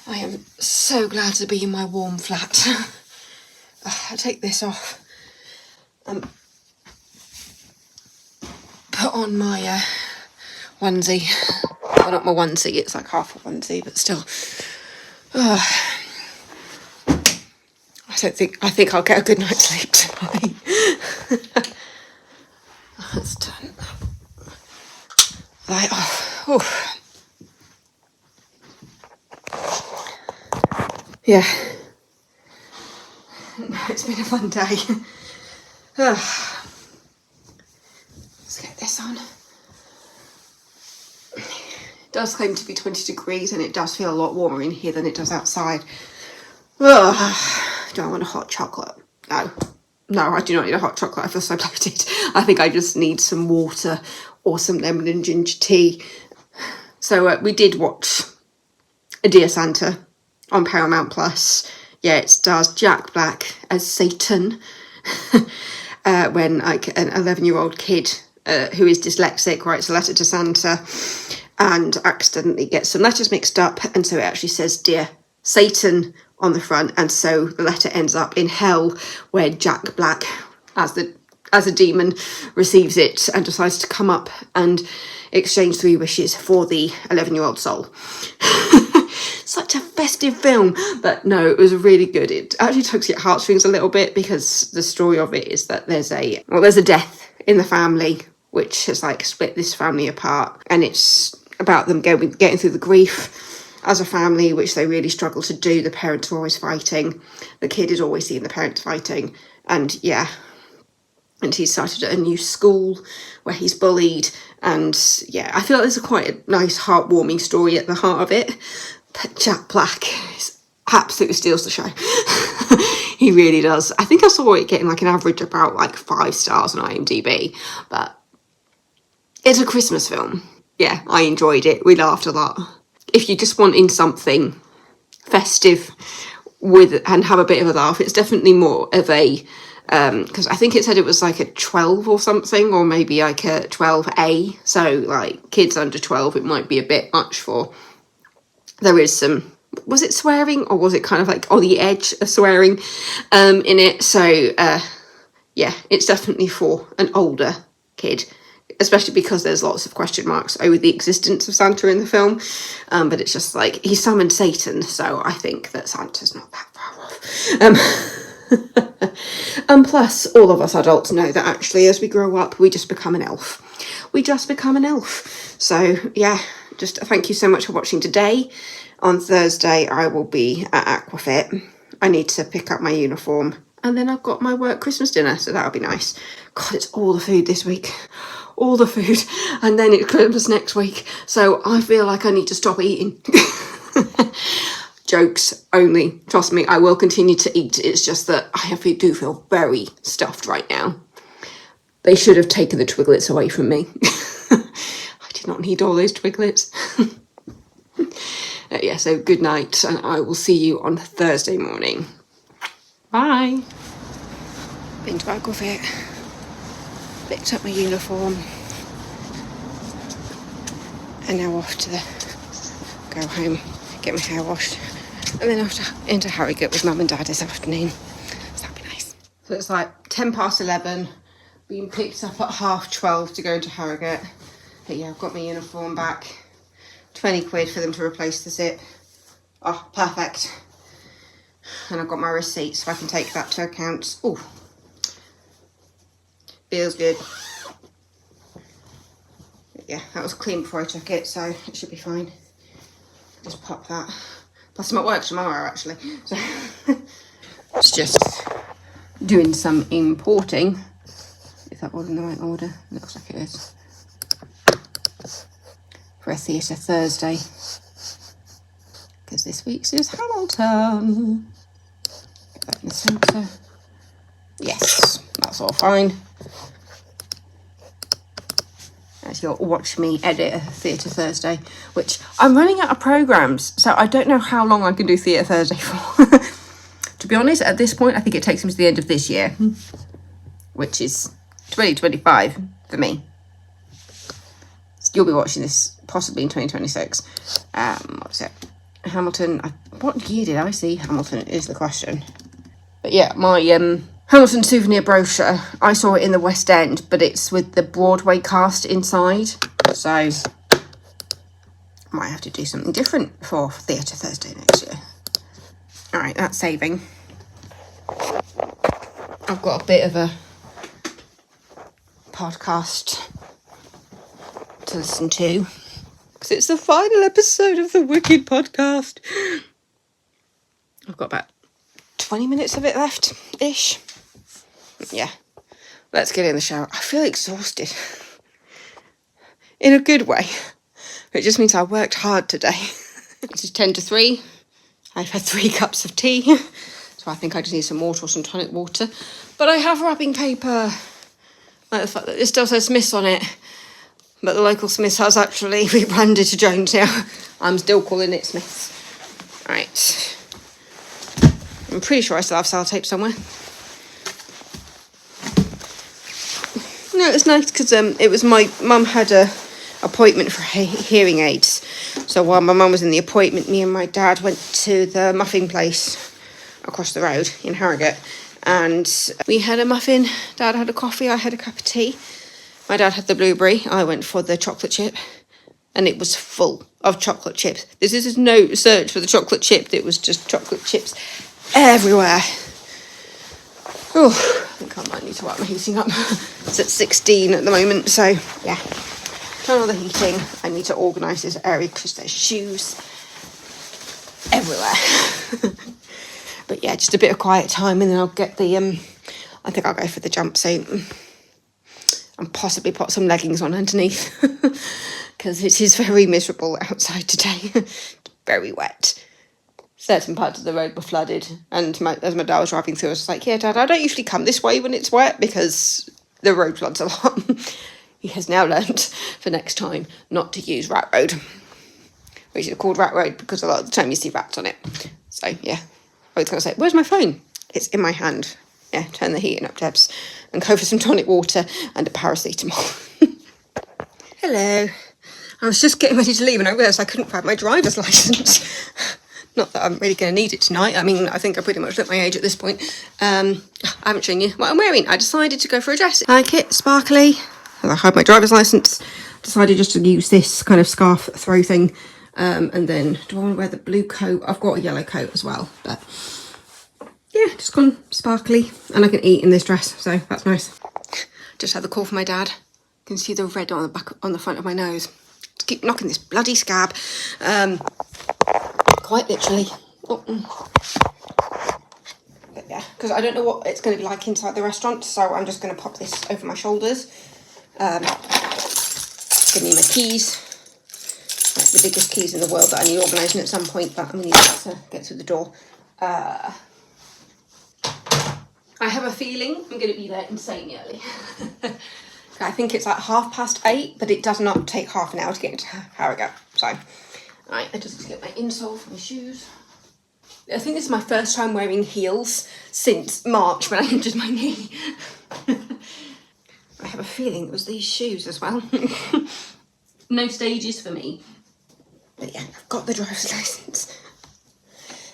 I am so glad to be in my warm flat. I'll take this off and put on my onesie. Well, not my onesie, it's like half a onesie, but still. I think I'll get a good night's sleep tonight. Let's turn that light off. Oof. Yeah. It's been a fun day. Let's get this on. It does claim to be 20 degrees and it does feel a lot warmer in here than it does outside. Do I want a hot chocolate? No, I do not need a hot chocolate. I feel so bloated. I think I just need some water or some lemon and ginger tea. So we did watch A Dear Santa on Paramount Plus. Yeah, it stars Jack Black as Satan. When like an 11-year-old kid who is dyslexic writes a letter to Santa and accidentally gets some letters mixed up, and so it actually says Dear Satan on the front, and so the letter ends up in hell, where Jack Black as a demon receives it and decides to come up and exchange 3 wishes for the 11-year-old soul. Such a festive film, but no, it was really good. It actually tugs at heartstrings a little bit, because the story of it is that there's a death in the family which has like split this family apart, and it's about them getting through the grief as a family, which they really struggle to do. The parents are always fighting. The kid is always seeing the parents fighting, and yeah. And he's started at a new school where he's bullied, and yeah, I feel like there's quite a nice heartwarming story at the heart of it. But Jack Black absolutely steals the show. He really does. I think I saw it getting like an average about like 5 stars on IMDb, but it's a Christmas film. Yeah, I enjoyed it. We laughed a lot. If you're just wanting something festive and have a bit of a laugh, it's definitely more of a because I think it said it was like a 12 or something, or maybe like a 12A, so like kids under 12 it might be a bit much for. There is some, was it swearing, or was it kind of like on the edge of swearing in it? So yeah, it's definitely for an older kid, especially because there's lots of question marks over the existence of Santa in the film. But it's just like, he summoned Satan, so I think that Santa's not that far off. And plus, all of us adults know that actually as we grow up, we just become an elf. We just become an elf. So yeah, just thank you so much for watching today. On Thursday, I will be at Aquafit. I need to pick up my uniform. And then I've got my work Christmas dinner, so that'll be nice. God, it's all the food this week. All the food. And then it's Christmas next week. So I feel like I need to stop eating. jokes only. Trust me, I will continue to eat. It's just that I do feel very stuffed right now. They should have taken the Twiglets away from me. I did not need all those Twiglets. Yeah, so good night, and I will see you on Thursday morning. Bye. Been to Aquafit. Picked up my uniform. And now off to go home, get my hair washed. And then off into Harewood with Mum and Dad this afternoon. So that'll be nice. So it's like 11:10, being picked up at 12:30 to go into Harewood. But yeah, I've got my uniform back. 20 quid for them to replace the zip. Oh, perfect. And I've got my receipt so I can take that to accounts. Oh, feels good. Yeah, that was clean before I took it, so it should be fine. Just pop that. Plus I'm at work tomorrow actually. So it's just doing some importing. Is that all in the right order? Looks like it is. For a Theatre Thursday, because this week's is Hamilton. Get that in the centre. Yes, that's all fine. As you'll watch me edit a Theatre Thursday, which I'm running out of programmes, so I don't know how long I can do Theatre Thursday for. To be honest, at this point, I think it takes me to the end of this year, which is 2025 for me. You'll be watching this possibly in 2026. What's it? Hamilton. What year did I see Hamilton is the question. But yeah, my Hamilton souvenir brochure, I saw it in the West End, but it's with the Broadway cast inside. So I might have to do something different for Theatre Thursday next year. Alright, that's saving. I've got a bit of a podcast to listen to, because it's the final episode of the Wicked podcast. I've got about 20 minutes of it left ish. Yeah, let's get in the shower. I feel exhausted in a good way. It just means I worked hard today. It is 10 to 3. I've had 3 cups of tea, so I think I just need some water or some tonic water. But I have wrapping paper. Like the fact that it still says Smiths on it, but the local Smiths has actually rebranded to Jones now. I'm still calling it Smiths. Right. I'm pretty sure I still have sellotape somewhere. No, it was nice because it was my mum had a appointment for hearing aids. So while my mum was in the appointment, me and my dad went to the muffin place across the road in Harewood. And we had a muffin. Dad had a coffee. I had a cup of tea. My dad had the blueberry. I went for the chocolate chip. And it was full of chocolate chips. This is no search for the chocolate chip. It was just chocolate chips everywhere. Oh, I think I might need to wipe my heating up. It's at 16 at the moment. So, yeah. Turn on the heating. I need to organise this area because there's shoes everywhere. But yeah, just a bit of quiet time and then I'll get the, I think I'll go for the jumpsuit and possibly put some leggings on underneath because it is very miserable outside today. It's very wet. Certain parts of the road were flooded and as my dad was driving through, I was like, yeah, Dad, I don't usually come this way when it's wet because the road floods a lot. He has now learnt for next time not to use Rat Road, which is called Rat Road because a lot of the time you see rats on it. So, yeah. I was going to say, where's my phone? It's in my hand. Yeah, turn the heating up, Debs, and go for some tonic water and a paracetamol. Hello. I was just getting ready to leave and I realised I couldn't grab my driver's licence. Not that I'm really going to need it tonight. I mean, I think I pretty much look my age at this point. I haven't shown you what I'm wearing. I decided to go for a dress. Like it, sparkly. I had my driver's licence. Decided just to use this kind of scarf throw thing. And then, do I want to wear the blue coat? I've got a yellow coat as well, but yeah, just gone sparkly, and I can eat in this dress, so that's nice. Just had the call from my dad. You can see the red on the back, on the front of my nose. Just keep knocking this bloody scab. Quite literally. But yeah, because I don't know what it's going to be like inside the restaurant, so I'm just going to pop this over my shoulders. Give me my keys. The the biggest keys in the world that I need organising at some point, but I'm going to use that to get through the door. I have a feeling I'm going to be there insanely early. I think it's like 8:30, but it does not take half an hour to get into Harewood. So, right, I just need to get my insole for my shoes. I think this is my first time wearing heels since March when I injured my knee. I have a feeling it was these shoes as well. No stages for me. But yeah, I've got the driver's license.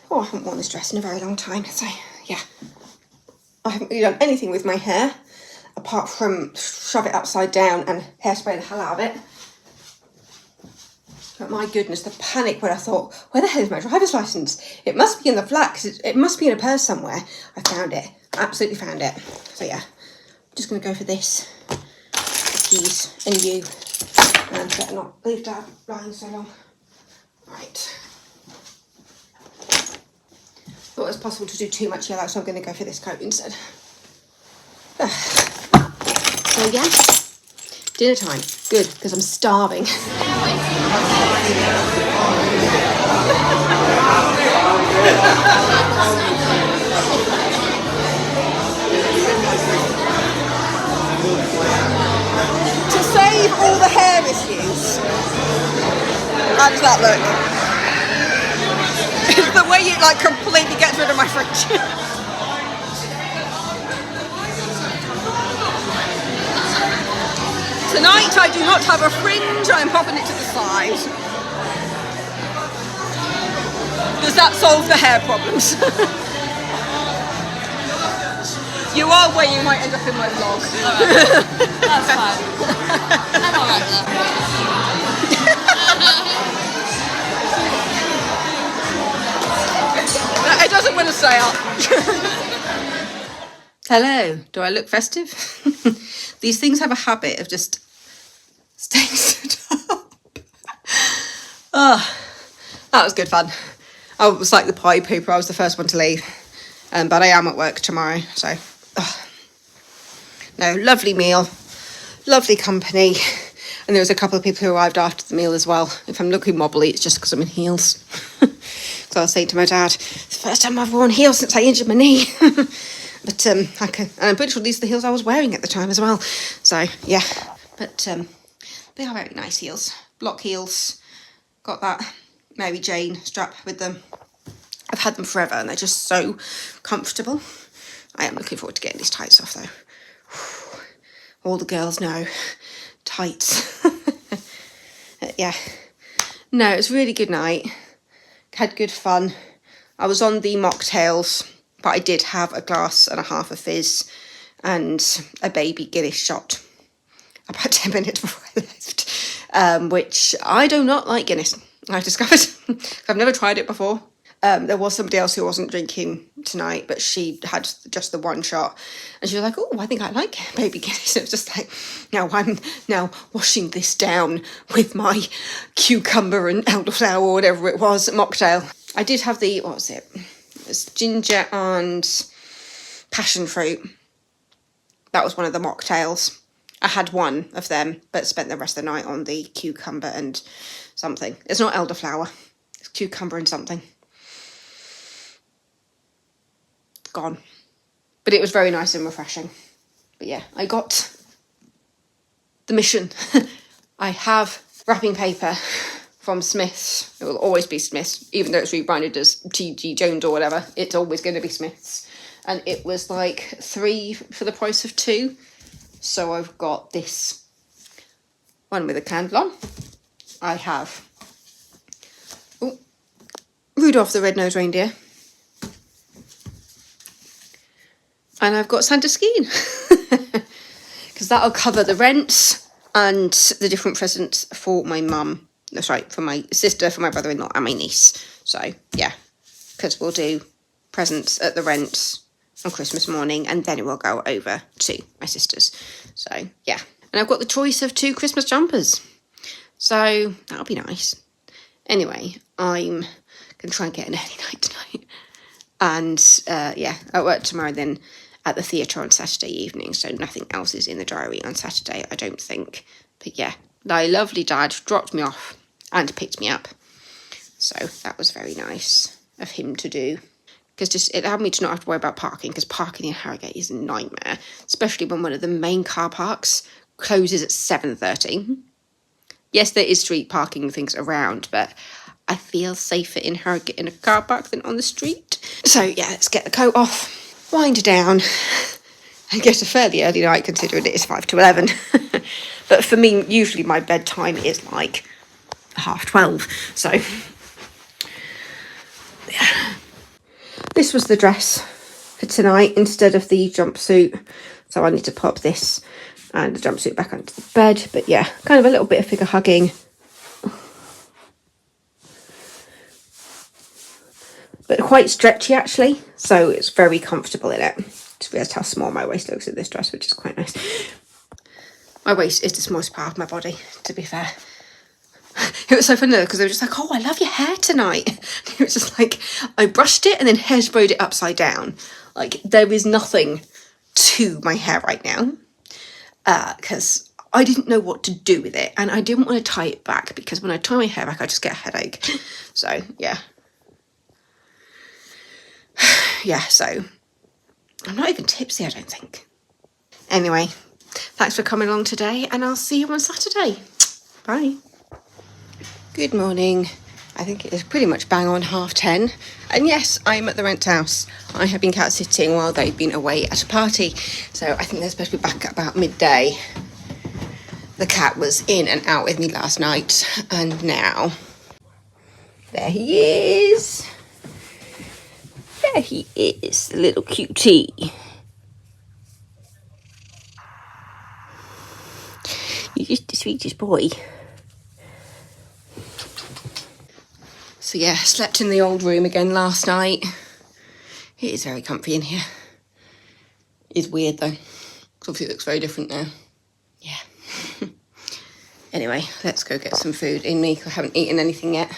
Oh, I haven't worn this dress in a very long time, so yeah. I haven't really done anything with my hair, apart from shove it upside down and hairspray the hell out of it. But my goodness, the panic when I thought, where the hell is my driver's licence? It must be in the flat, because it must be in a purse somewhere. I found it. Absolutely found it. So yeah, I'm just going to go for this. The keys and you. And better not leave Dad lying so long. Right. Thought it was possible to do too much yellow, so I'm going to go for this coat instead. So yeah, dinner time. Good, because I'm starving. To save all the hair issues. How does that look? It's the way it like completely gets rid of my fridge. Tonight I do not have a fringe, I'm popping it to the side. Does that solve the hair problems? You are where you might end up in my vlog. That's fine. I'm alright there. It doesn't want to stay up. Hello, do I look festive? These things have a habit of just staying stood up. Oh, that was good fun. I was like the party pooper, I was the first one to leave. But I am at work tomorrow, so... No, lovely meal, lovely company. And there was a couple of people who arrived after the meal as well. If I'm looking wobbly, it's just because I'm in heels. So I was saying to my dad, it's the first time I've worn heels since I injured my knee. But and I'm pretty sure these are the heels I was wearing at the time as well. So yeah, but they are very nice heels. Block heels. Got that Mary Jane strap with them. I've had them forever and they're just so comfortable. I am looking forward to getting these tights off though. All the girls know. Tights. Yeah. No, it was a really good night. Had good fun. I was on the mocktails, but I did have a glass and a half of fizz and a baby Guinness shot about 10 minutes before I left, which I do not like Guinness, I discovered. I've never tried it before. There was somebody else who wasn't drinking tonight, but she had just the one shot. And she was like, oh, I think I like baby Guinness. It was just like, now I'm now washing this down with my cucumber and elderflower or whatever it was mocktail. I did have the, what was it? It was ginger and passion fruit. That was one of the mocktails. I had one of them, but spent the rest of the night on the cucumber and something. It's not elderflower. It's cucumber and something. Gone. But it was very nice and refreshing. But yeah, I got the mission. I have wrapping paper from Smith's. It will always be Smith's, even though it's rebranded as T.G. Jones or whatever. It's always going to be Smith's. And it was like 3 for the price of 2. So I've got this one with a candle on. I have Rudolph the Red-Nosed Reindeer. And I've got Santa skiing. Because that'll cover the rents and the different presents for my mum. That's right, for my sister, for my brother-in-law and my niece. So, yeah. Because we'll do presents at the rent on Christmas morning and then it will go over to my sister's. So, yeah. And I've got the choice of 2 Christmas jumpers. So, that'll be nice. Anyway, I'm going to try and get an early night tonight. And, yeah, at work tomorrow then at the theatre on Saturday evening. So nothing else is in the diary on Saturday, I don't think. But, yeah, my lovely dad dropped me off and picked me up. So that was very nice of him to do. Because just it allowed me to not have to worry about parking, because parking in Harrogate is a nightmare, especially when one of the main car parks closes at 7:30. Yes, there is street parking things around, but I feel safer in Harrogate in a car park than on the street. So yeah, let's get the coat off, wind down, and get a fairly early night considering it is 5 to 11. But for me, usually my bedtime is like 12:30. So yeah. This was the dress for tonight instead of the jumpsuit. So I need to pop this and the jumpsuit back onto the bed. But yeah, kind of a little bit of figure hugging. But quite stretchy actually. So it's very comfortable in it. Just realised how small my waist looks in this dress, which is quite nice. My waist is the smallest part of my body, to be fair. It was so funny though, because they were just like, oh, I love your hair tonight. It was just like, I brushed it and then hairsprayed it upside down. Like, there is nothing to my hair right now. Because I didn't know what to do with it. And I didn't want to tie it back, because when I tie my hair back, I just get a headache. So, yeah. Yeah, so I'm not even tipsy, I don't think. Anyway, thanks for coming along today, and I'll see you on Saturday. Bye. Good morning. I think it is pretty much bang on 10:30. And yes, I'm at the rent house. I have been cat sitting while they've been away at a party. So I think they're supposed to be back at about midday. The cat was in and out with me last night. And now, there he is. There he is, the little cutie. You're just the sweetest boy. So yeah, slept in the old room again last night. It is very comfy in here. It's weird though, because obviously it looks very different now. Yeah. Anyway, let's go get some food in me, because I haven't eaten anything yet.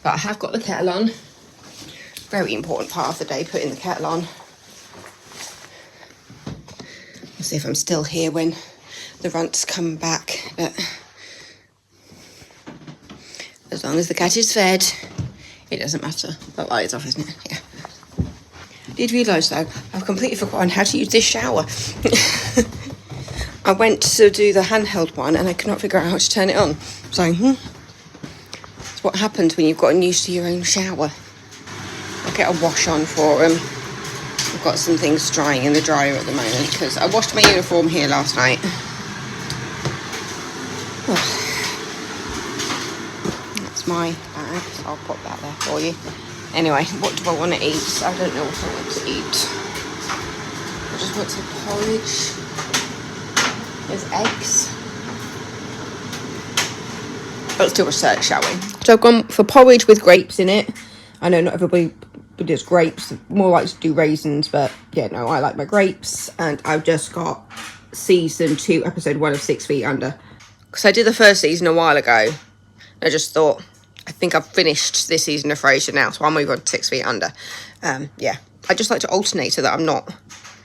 But I have got the kettle on. Very important part of the day, putting the kettle on. We'll see if I'm still here when the runts come back. But as long as the cat is fed, it doesn't matter. That light is off, isn't it? Yeah. I did realise though, I've completely forgotten how to use this shower. I went to do the handheld one and I could not figure out how to turn it on. So, it's what happens when you've gotten used to your own shower. I'll get a wash on for him. I've got some things drying in the dryer at the moment because I washed my uniform here last night. Oh. That's my bag, so I'll put that there for you. Anyway, what do I want to eat? I don't know what I want to eat. I just want some porridge. There's eggs. Let's do research, shall we? So I've gone for porridge with grapes in it. I know not everybody does grapes. More like to do raisins, but yeah, no, I like my grapes. And I've just got season 2, episode 1 of 6 Feet Under. Because I did the first season a while ago. I just thought, I think I've finished this season of Frasier now, so I'll move on to 6 Feet Under. Yeah, I just like to alternate so that I'm not...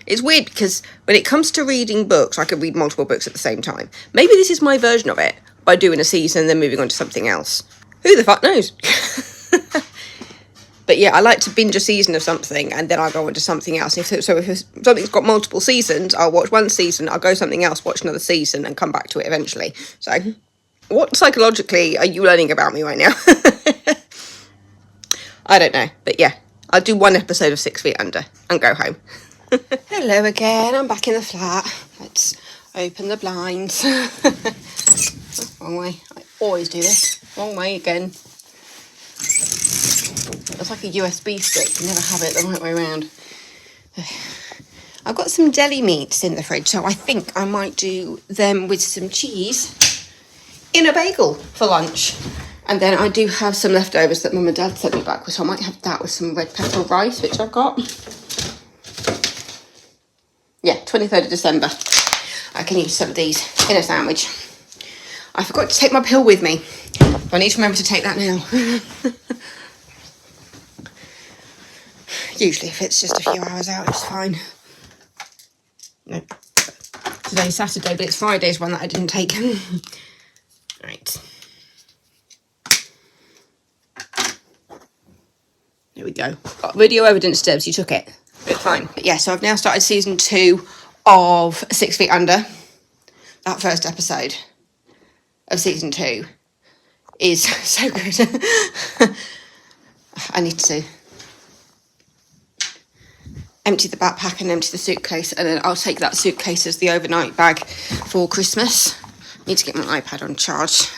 It's weird because when it comes to reading books, I can read multiple books at the same time. Maybe this is my version of it, by doing a season and then moving on to something else. Who the fuck knows? But yeah, I like to binge a season of something and then I'll go on to something else. If something's got multiple seasons, I'll watch one season, I'll go something else, watch another season and come back to it eventually. So, what psychologically are you learning about me right now? I don't know. But yeah, I'll do one episode of 6 Feet Under and go home. Hello again, I'm back in the flat. Let's open the blinds. Wrong way. I always do this. Wrong way again. It's like a USB stick. You never have it the right way around. I've got some deli meats in the fridge, so I think I might do them with some cheese in a bagel for lunch. And then I do have some leftovers that Mum and Dad sent me back, so I might have that with some red pepper rice, which I've got. Yeah, 23rd of December. I can use some of these in a sandwich. I forgot to take my pill with me. I need to remember to take that now. Usually if it's just a few hours out, it's fine. No. Today's Saturday, but it's Friday's one that I didn't take. Right. Here we go. Got video evidence, Debs. You took it. It's fine. But yeah, so I've now started season 2 of 6 Feet Under. That first episode of season 2 is so good. I need to empty the backpack and empty the suitcase, and then I'll take that suitcase as the overnight bag for Christmas. Need to get my iPad on charge.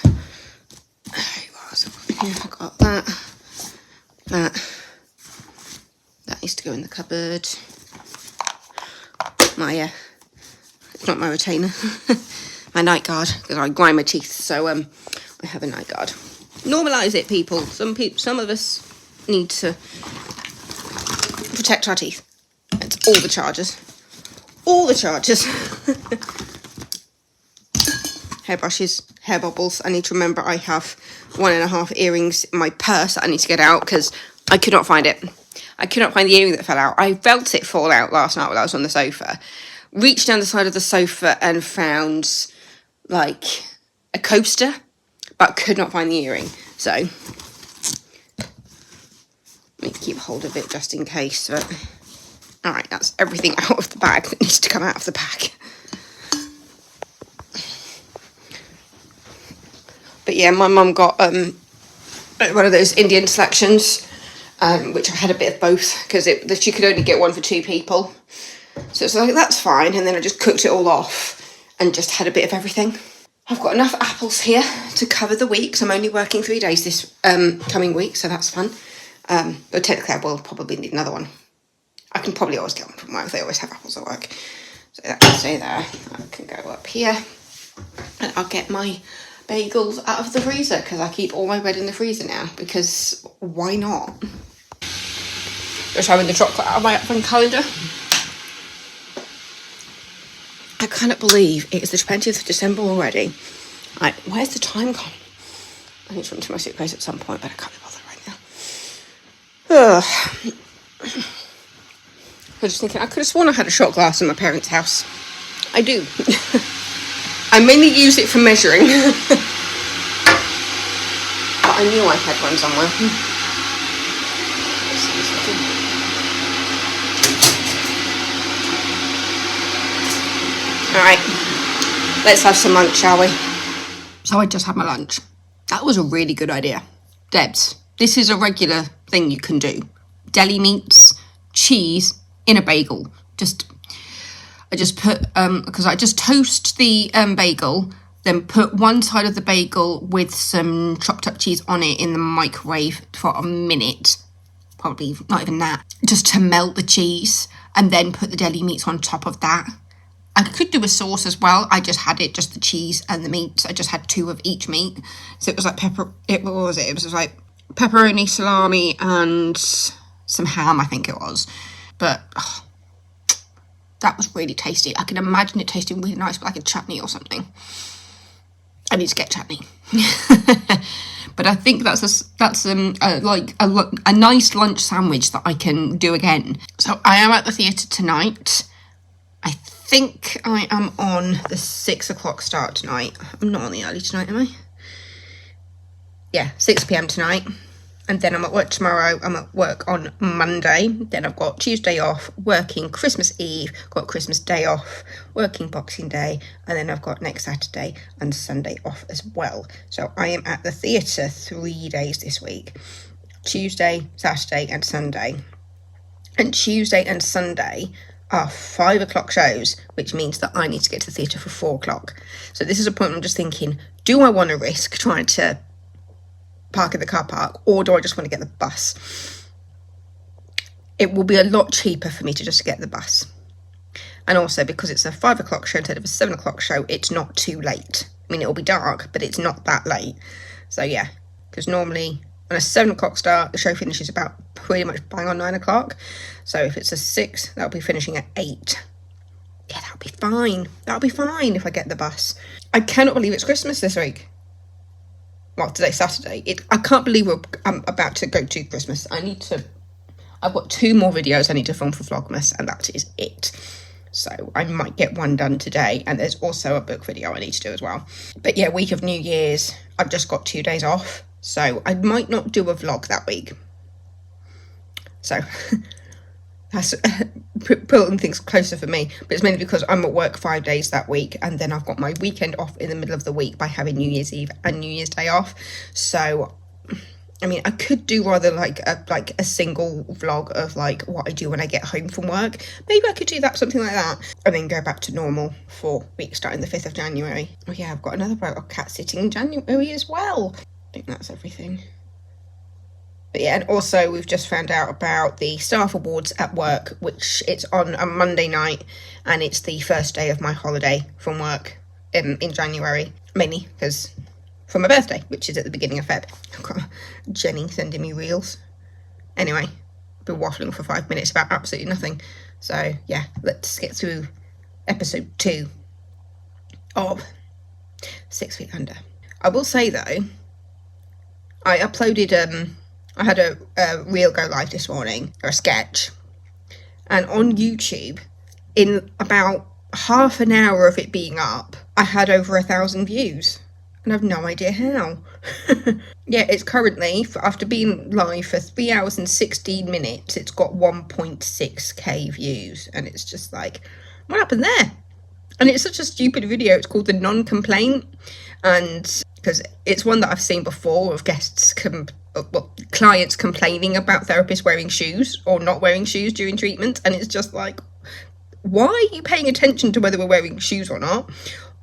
I've got that needs to go in the cupboard. It's not my retainer, my night guard, because I grind my teeth, so I have a night guard. Normalise it, people. Some of us need to protect our teeth. It's all the charges. Hairbrushes, hair bobbles. I need to remember I have 1.5 earrings in my purse that I need to get out because I could not find it. I could not find the earring that fell out. I felt it fall out last night while I was on the sofa. Reached down the side of the sofa and found like a coaster, but could not find the earring. So I need to keep hold of it just in case. But all right, that's everything out of the bag that needs to come out of the bag. But yeah, my mum got one of those Indian selections, which I had a bit of both because she could only get one for 2 people. So it's like, that's fine. And then I just cooked it all off and just had a bit of everything. I've got enough apples here to cover the week. So I'm only working 3 days this coming week, so that's fun. But technically I will probably need another one. I can probably always get one from work. They always have apples at work. So that can stay there. I can go up here. And I'll get my bagels out of the freezer because I keep all my bread in the freezer now because why not? Just having the chocolate out of my advent calendar. I cannot believe it is the 20th of December already. Like, where's the time gone? I need to run to my suitcase at some point, but I can't be bothered right now. Ugh. I was just thinking, I could have sworn I had a shot glass in my parents' house. I do. I mainly use it for measuring. But I knew I had one somewhere. Alright, let's have some lunch, shall we? So I just had my lunch. That was a really good idea. Debs, this is a regular thing you can do. Deli meats, cheese in a bagel. I just put, because I just toast the bagel, then put one side of the bagel with some chopped up cheese on it in the microwave for a minute. Probably not even that. Just to melt the cheese and then put the deli meats on top of that. I could do a sauce as well. I just had it, just the cheese and the meats. I just had 2 of each meat. So it was like what was it? It was like pepperoni, salami and some ham, I think it was. But that was really tasty. I can imagine it tasting really nice with like a chutney or something. I need to get chutney. But I think that's a nice lunch sandwich that I can do again. So I am at the theatre tonight. I think I am on the 6 o'clock start tonight. I'm not on the early tonight, am I? Yeah, 6 p.m. tonight. And then I'm at work tomorrow. I'm at work on Monday. Then I've got Tuesday off, working Christmas Eve, got Christmas Day off, working Boxing Day, and then I've got next Saturday and Sunday off as well. So I am at the theatre 3 days this week. Tuesday, Saturday and Sunday. And Tuesday and Sunday are 5 o'clock shows, which means that I need to get to the theatre for 4 o'clock. So this is a point I'm just thinking, do I want to risk trying to park in the car park, or do I just want to get the bus? It will be a lot cheaper for me to just get the bus. And also because it's a 5 o'clock show instead of a 7 o'clock show, it's not too late. I mean, it'll be dark, but it's not that late. So yeah, because normally on a 7 o'clock start, the show finishes about pretty much bang on 9 o'clock. So if it's a 6, that'll be finishing at 8. Yeah, that'll be fine. That'll be fine if I get the bus. I cannot believe it's Christmas this week. Well, today's Saturday. I can't believe I'm about to go to Christmas. I've got 2 more videos I need to film for Vlogmas, and that is it. So I might get one done today, and there's also a book video I need to do as well. But yeah, week of New Year's, I've just got 2 days off, so I might not do a vlog that week. So that's putting things closer for me. But it's mainly because I'm at work 5 days that week, and then I've got my weekend off in the middle of the week by having New Year's Eve and New Year's Day off. So I mean, I could do rather like a single vlog of like what I do when I get home from work. Maybe I could do that, something like that, and then go back to normal for weeks starting the 5th of January. Oh yeah, I've got another cat sitting in January as well. I think that's everything. But yeah, and also we've just found out about the staff awards at work, which it's on a Monday night, and it's the first day of my holiday from work in January, mainly because for my birthday, which is at the beginning of Feb. I've got Jenny sending me reels. Anyway, I've been waffling for 5 minutes about absolutely nothing. So yeah, let's get through episode 2 of 6 Feet Under. I will say though, I uploaded, I had a reel go live this morning, or a sketch, and on YouTube, in about half an hour of it being up, I had over 1,000 views. And I've no idea how. Yeah, it's currently, after being live for 3 hours and 16 minutes, it's got 1.6k views. And it's just like, what happened there? And it's such a stupid video. It's called The Non-Complaint. And because it's one that I've seen before of clients complaining about therapists wearing shoes or not wearing shoes during treatment. And it's just like, why are you paying attention to whether we're wearing shoes or not?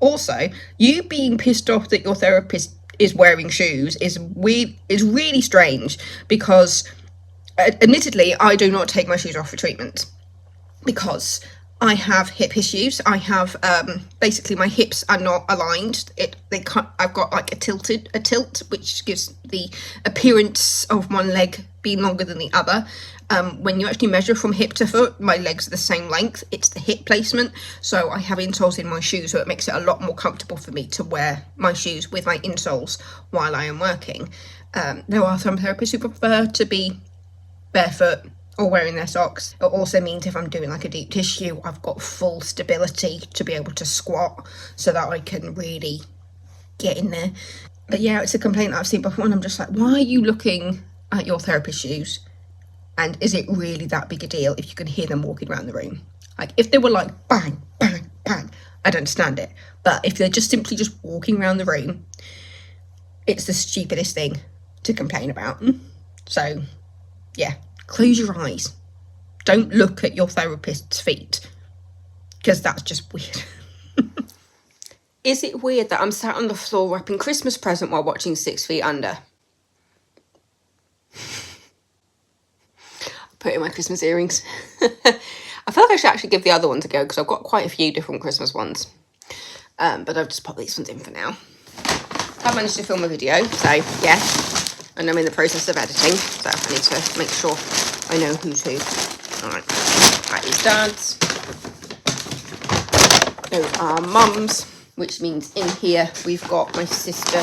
Also, you being pissed off that your therapist is wearing shoes is weird, is really strange, because admittedly, I do not take my shoes off for treatment because I have hip issues. I have basically my hips are not aligned. I've got like a tilt, which gives the appearance of one leg being longer than the other. When you actually measure from hip to foot, my legs are the same length. It's the hip placement. So I have insoles in my shoes, so it makes it a lot more comfortable for me to wear my shoes with my insoles while I am working. There are some therapists who prefer to be barefoot or wearing their socks. It also means if I'm doing like a deep tissue, I've got full stability to be able to squat so that I can really get in there. But yeah, it's a complaint that I've seen before, and I'm just like, why are you looking at your therapist's shoes? And is it really that big a deal if you can hear them walking around the room? Like, if they were like, bang, bang, bang, I'd understand it. But if they're just simply just walking around the room, it's the stupidest thing to complain about. So, yeah, close your eyes. Don't look at your therapist's feet, because that's just weird. Is it weird that I'm sat on the floor wrapping Christmas present while watching 6 Feet Under? Put in my Christmas earrings. I feel like I should actually give the other ones a go, because I've got quite a few different Christmas ones. But I've just popped these ones in for now. I've managed to film a video, so yeah. And I'm in the process of editing, so I need to make sure I know who's who. Alright, that is Dad's. Those are Mum's, which means in here we've got my sister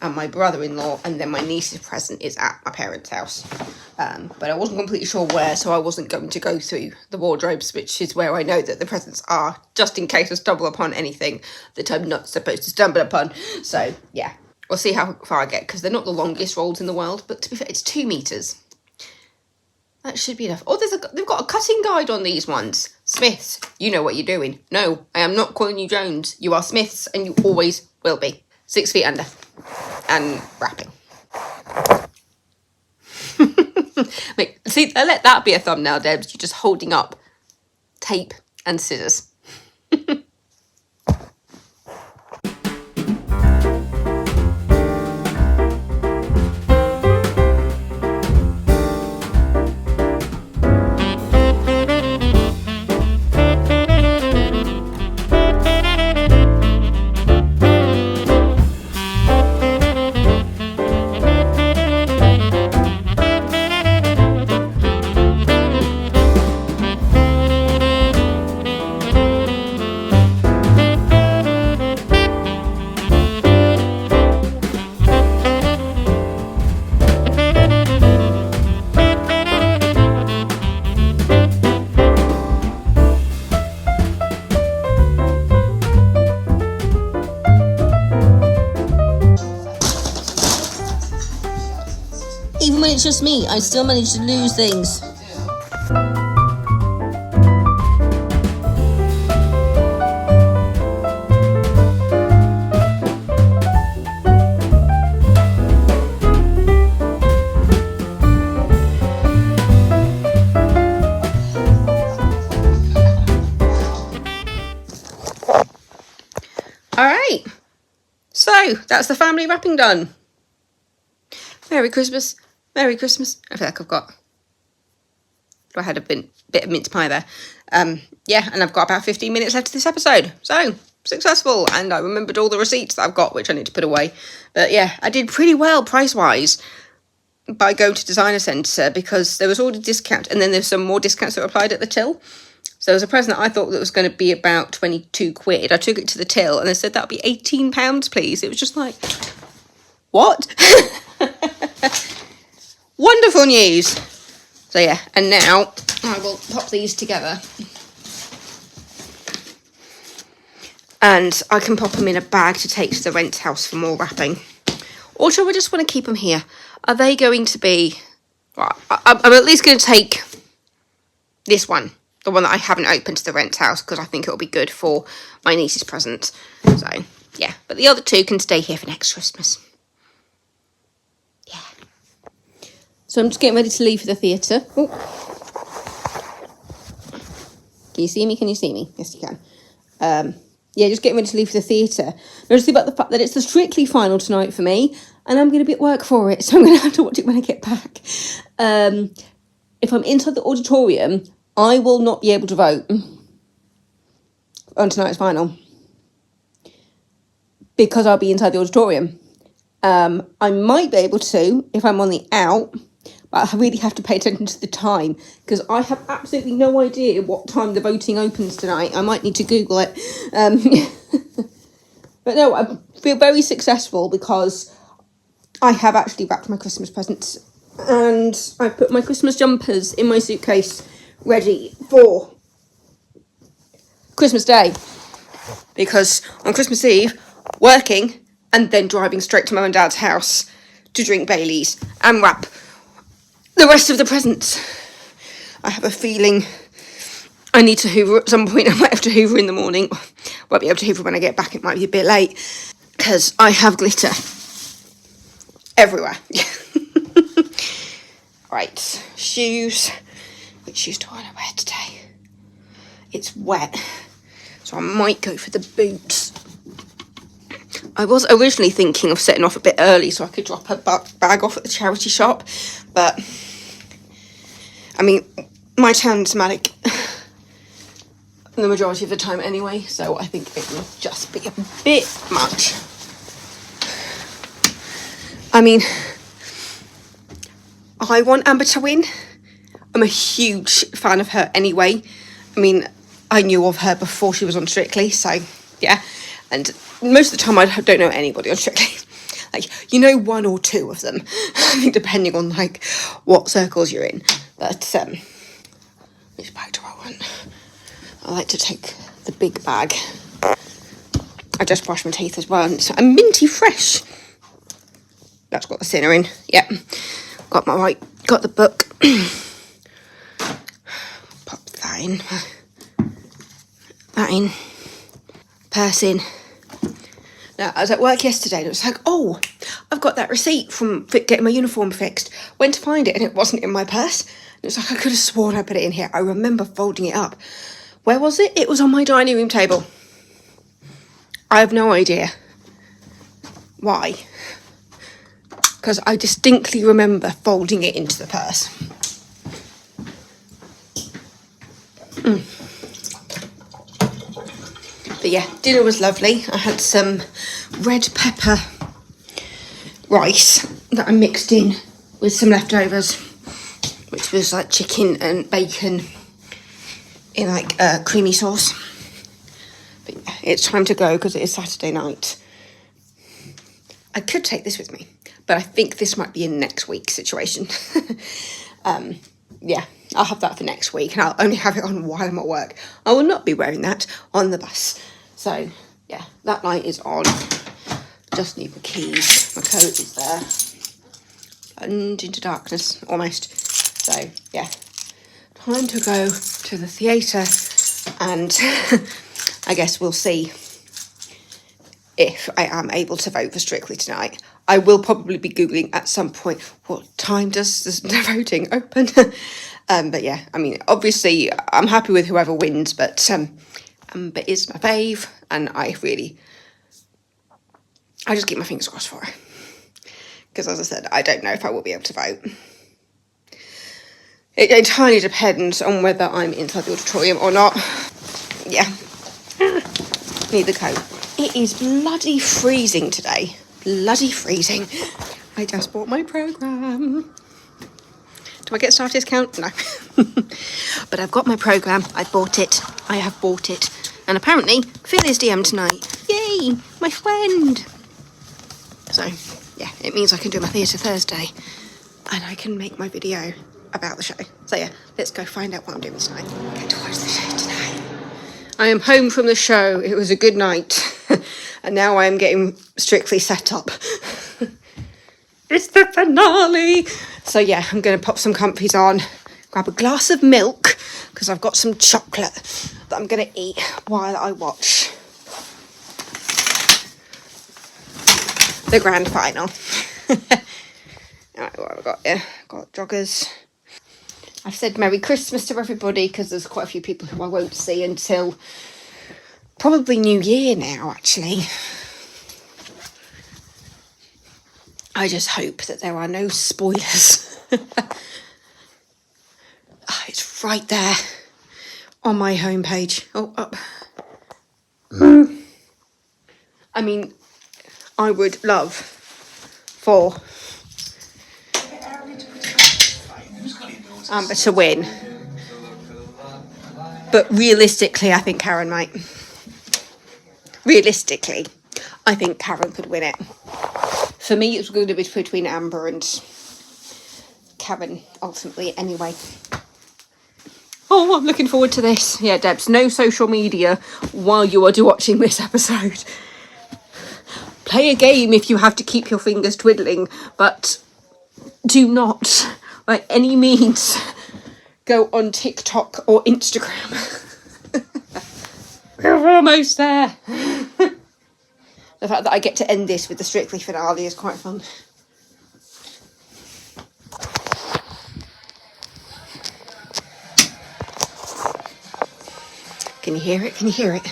and my brother-in-law, and then my niece's present is at my parents' house. But I wasn't completely sure where, so I wasn't going to go through the wardrobes, which is where I know that the presents are, just in case I stumble upon anything that I'm not supposed to stumble upon. So, yeah, we'll see how far I get, because they're not the longest rolls in the world, but to be fair, it's 2 meters. That should be enough. Oh, they've got a cutting guide on these ones. Smiths, you know what you're doing. No, I am not calling you Jones. You are Smiths, and you always will be. 6 Feet Under. And wrapping. Wait, see, let that be a thumbnail, Debs. You're just holding up tape and scissors. Even when it's just me, I still manage to lose things. So that's the family wrapping done. Merry Christmas. Merry Christmas. I feel like I had a bit of mince pie there. Yeah, and I've got about 15 minutes left of this episode. So, successful. And I remembered all the receipts that I've got, which I need to put away. But yeah, I did pretty well price-wise by going to Designer Centre because there was already discount and then there's some more discounts that were applied at the till. So there was a present that I thought that was going to be about 22 quid. I took it to the till and they said that would be £18, please. It was just like, what? Wonderful news. So yeah, and now I will pop these together. And I can pop them in a bag to take to the rent house for more wrapping. Or do I just want to keep them here? Are they going to be... Well, I'm at least going to take this one. The one that I haven't opened to the rent house. Because I think it'll be good for my niece's present. So, yeah. But the other two can stay here for next Christmas. Yeah. So I'm just getting ready to leave for the theatre. Oh. Can you see me? Can you see me? Yes, you can. Yeah, just getting ready to leave for the theatre. Notice about the fact that it's the Strictly final tonight for me, and I'm going to be at work for it, so I'm going to have to watch it when I get back. If I'm inside the auditorium, I will not be able to vote on tonight's final because I'll be inside the auditorium. I might be able to if I'm on the out, but I really have to pay attention to the time because I have absolutely no idea what time the voting opens tonight. I might need to Google it. But no, I feel very successful because I have actually wrapped my Christmas presents and I put my Christmas jumpers in my suitcase ready for Christmas Day because on Christmas Eve, working and then driving straight to Mum and Dad's house to drink Baileys and wrap the rest of the presents. I have a feeling I need to hoover at some point. I might have to hoover in the morning. Won't be able to hoover when I get back. It might be a bit late because I have glitter everywhere. Right, shoes. Which shoes do I want to wear today? It's wet, so I might go for the boots. I was originally thinking of setting off a bit early so I could drop a bag off at the charity shop, but I mean, my turn's manic the majority of the time anyway, so I think it will just be a bit much. I mean, I want Amber to win. I'm a huge fan of her anyway. I mean, I knew of her before she was on Strictly, so yeah. And most of the time I don't know anybody on Strictly. Like, you know, one or two of them. I think depending on, like, what circles you're in. But, which bag do I want? I like to take the big bag. I just brushed my teeth as well. And it's a minty fresh. That's got the thinner in. Yep. Got the book. Pop that in. That in. Purse in. Now, I was at work yesterday and it was like, oh, I've got that receipt from getting my uniform fixed. Went to find it and it wasn't in my purse. It was like, I could have sworn I put it in here. I remember folding it up. Where was it? It was on my dining room table. I have no idea why. Because I distinctly remember folding it into the purse. But yeah, dinner was lovely. I had some red pepper rice that I mixed in with some leftovers, which was like chicken and bacon in like creamy sauce. But yeah, it's time to go because it is Saturday night. I could take this with me, but I think this might be a next week situation. Yeah, I'll have that for next week and I'll only have it on while I'm at work. I will not be wearing that on the bus. So, yeah, that light is on. Just need the keys. My coat is there. And into darkness, almost. So, yeah. Time to go to the theatre. And I guess we'll see if I am able to vote for Strictly tonight. I will probably be Googling at some point, what time does the voting open? But yeah, I mean, obviously, I'm happy with whoever wins, but Amber is my fave, and I I just keep my fingers crossed for it. Because as I said, I don't know if I will be able to vote. It entirely depends on whether I'm inside the auditorium or not. Yeah. Need the coat. It is bloody freezing today. Bloody freezing. I just bought my programme. Do I get staff discount? No. But I've got my programme. I bought it. I have bought it. And apparently, Phil is DM tonight. Yay! My friend! So, yeah, it means I can do my theatre Thursday. And I can make my video about the show. So yeah, let's go find out what I'm doing tonight. Get to watch the show tonight. I am home from the show. It was a good night. And now I am getting strictly set up. It's the finale! So yeah, I'm going to pop some comfies on, grab a glass of milk, because I've got some chocolate that I'm going to eat while I watch the grand final. Alright, what have I got here? Got joggers. I've said Merry Christmas to everybody because there's quite a few people who I won't see until probably New Year now, actually. I just hope that there are no spoilers. It's right there on my homepage. Oh, up. I mean, I would love for Amber to win. But realistically, I think Karen might. Realistically, I think Karen could win it. For me, it's going to be between Amber and Karen, ultimately, anyway. Oh, I'm looking forward to this. Yeah, Debs, no social media while you are watching this episode. Play a game if you have to keep your fingers twiddling, but do not, by any means, go on TikTok or Instagram. We're almost there. The fact that I get to end this with the Strictly finale is quite fun. Can you hear it? Can you hear it?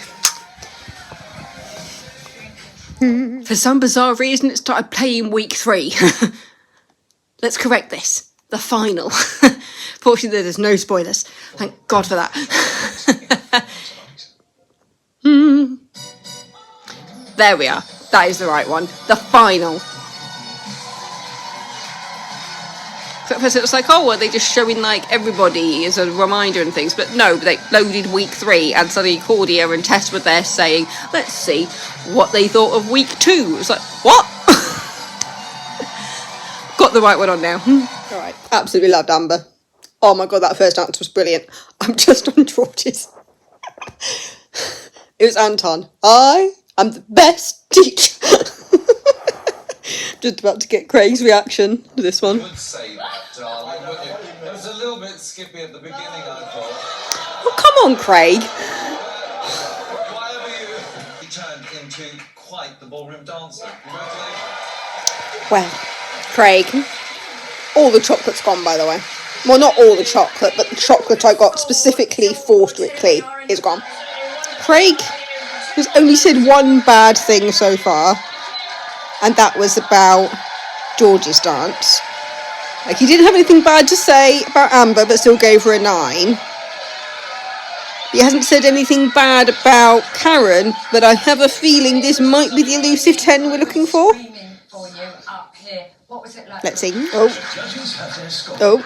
For some bizarre reason, it started playing week 3. Let's correct this. The final. Fortunately, there's no spoilers. Thank God for that. There we are. That is the right one. The final. So at first it was like, oh, are they just showing like everybody as a reminder and things? But no, they loaded week 3 and suddenly Cordia and Tess were there saying, let's see what they thought of week 2. It was like, what? Got the right one on now. All right. Absolutely loved Amber. Oh my God, that first answer was brilliant. I'm just on George's. It was Anton. I am the best teacher. Just about to get Craig's reaction to this one. You would say that, darling, wouldn't you? It was a little bit skippy at the beginning, I thought. Oh, come on, Craig. Why have you turned into quite the ballroom dancer? Congratulations. Well, Craig, all the chocolate's gone, by the way. Well, not all the chocolate, but the chocolate I got specifically for Strictly is gone. Craig has only said one bad thing so far, and that was about George's dance. Like, he didn't have anything bad to say about Amber, but still gave her a 9. He hasn't said anything bad about Karen, but I have a feeling this might be the elusive 10 we're looking for. Let's see. Oh. Oh.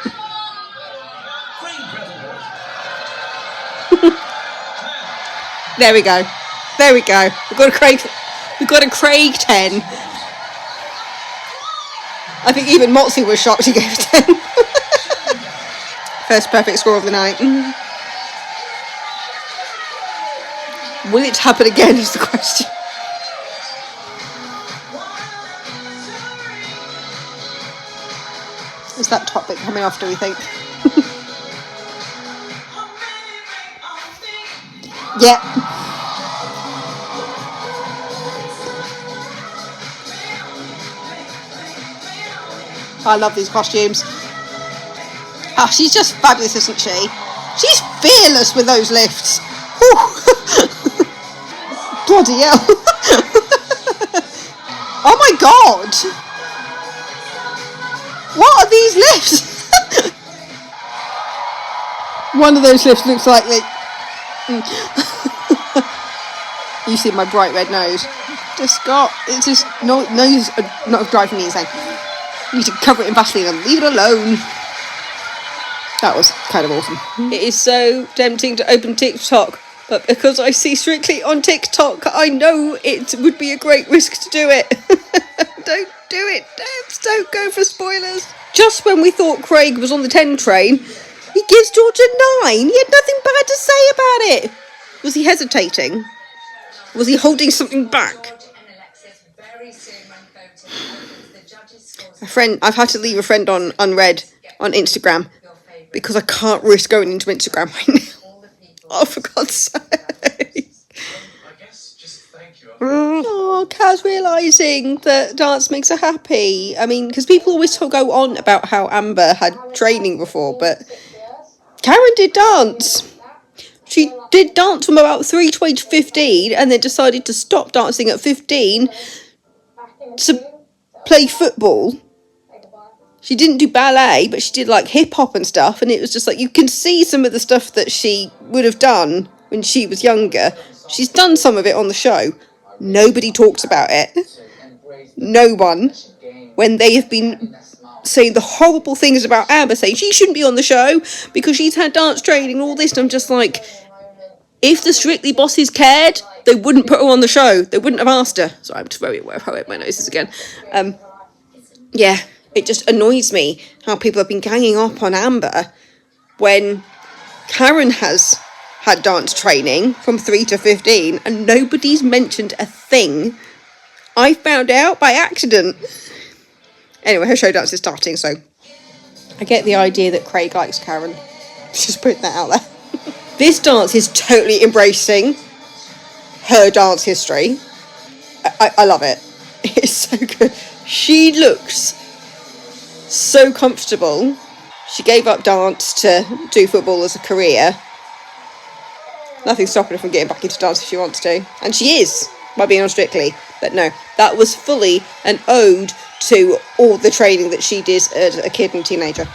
There we go. There we go. We've got a Craig 10. I think even Motsy was shocked he gave a 10. First perfect score of the night. Will it happen again is the question. Is that top bit coming off, do we think? Yeah. I love these costumes. Oh, she's just fabulous, isn't she? She's fearless with those lifts. Bloody hell. Oh my god! What are these lifts? One of those lifts looks like you see my bright red nose. Just got, it's just, nose not driving me insane. You need to cover it in Vaseline and leave it alone. That was kind of awesome. It is so tempting to open TikTok, but because I see Strictly on TikTok, I know it would be a great risk to do it. Don't do it, Debs. Don't go for spoilers. Just when we thought Craig was on the 10 train, he gives George a 9. He had nothing bad to say about it. Was he hesitating? Was he holding something back? A friend, I've had to leave a friend on unread on Instagram because I can't risk going into Instagram right now. Oh, for God's sake. Oh, Kaz realising that dance makes her happy. I mean, because people always go on about how Amber had training before, but Karen did dance. She did dance from about 3 to age 15 and then decided to stop dancing at 15 to play football. She didn't do ballet, but she did like hip hop and stuff, and it was just like you can see some of the stuff that she would have done when she was younger. She's done some of it on the show. Nobody talks about it. No one. When they have been saying the horrible things about Amber, saying she shouldn't be on the show because she's had dance training and all this, and I'm just like, if the Strictly bosses cared, they wouldn't put her on the show. They wouldn't have asked her. Sorry, I'm just very aware of how my nose is again. Yeah, it just annoys me how people have been ganging up on Amber when Karen has had dance training from 3 to 15 and nobody's mentioned a thing. I found out by accident. Anyway, her show dance is starting, so I get the idea that Craig likes Karen. Just putting that out there. This dance is totally embracing her dance history. I love it. It's so good. She looks so comfortable. She gave up dance to do football as a career. Nothing's stopping her from getting back into dance if she wants to. And she is, by being on Strictly. But no, that was fully an ode to all the training that she did as a kid and teenager.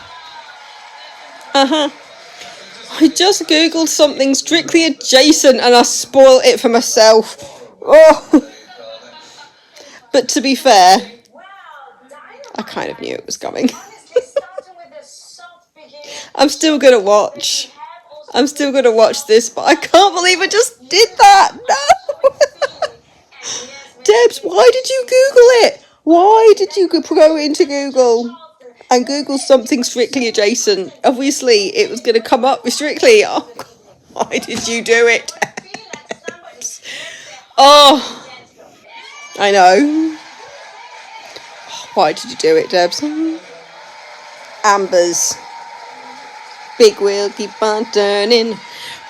I just googled something Strictly adjacent and I spoiled it for myself. Oh. But to be fair, I kind of knew it was coming. I'm still gonna watch this, but I can't believe I just did that. No. Debs, why did you Google it? Why did you go into Google and Google something Strictly adjacent? Obviously, it was going to come up with Strictly. Oh, why did you do it? Oh, I know. Why did you do it, Debs? Amber's big wheel keep on turning,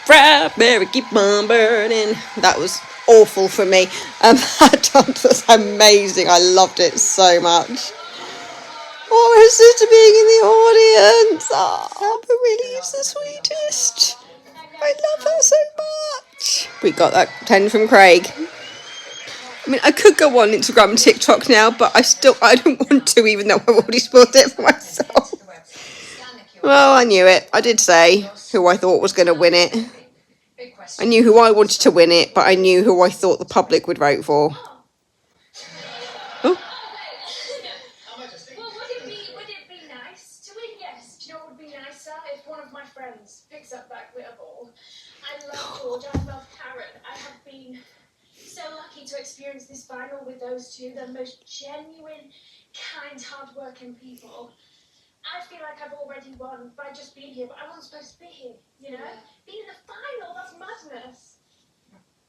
Bradbury keep on burning. That was awful for me. That dance was amazing. I loved it so much. Oh, her sister being in the audience. Oh, Amber really is the sweetest. I love her so much. We got that 10 from Craig. I mean, I could go on Instagram and TikTok now, but I don't want to, even though I've already spoiled it for myself. Well, I knew it. I did say who I thought was going to win it. I knew who I wanted to win it, but I knew who I thought the public would vote for. Oh. Well, would it be nice to win? Yes. Do you know what would be nicer? If one of my friends picks up that glitter ball. I love George, I love Karen. I have been so lucky to experience this final with those two, the most genuine, kind, hard-working people. I feel like I've already won by just being here, but I wasn't supposed to be here, you know? Yeah. Being in the final, that's madness.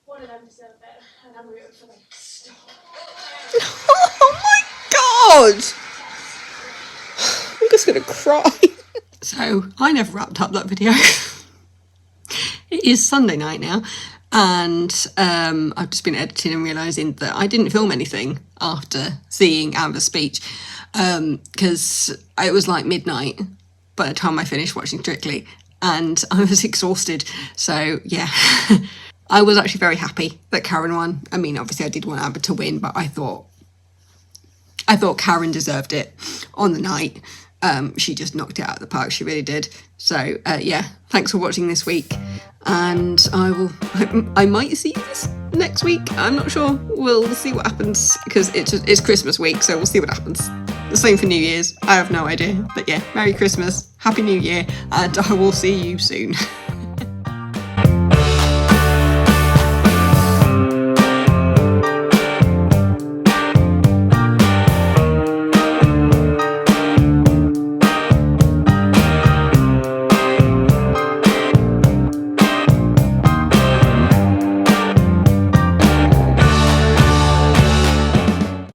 One of them deserved it, and I'm rooting for them. Stop. Oh my God! I'm just gonna cry. So, I never wrapped up that video. It is Sunday night now, and I've just been editing and realising that I didn't film anything after seeing Amber's speech, because it was like midnight by the time I finished watching Strictly, and I was exhausted. So yeah, I was actually very happy that Karen won. I mean, obviously I did want Amber to win, but I thought I thought Karen deserved it on the night. She just knocked it out of the park. She really did. So yeah, thanks for watching this week, and I might see this next week. I'm not sure. We'll see what happens, because it's Christmas week, so we'll see what happens. The same for New Year's. I have no idea, but yeah, Merry Christmas, Happy New Year, and I will see you soon.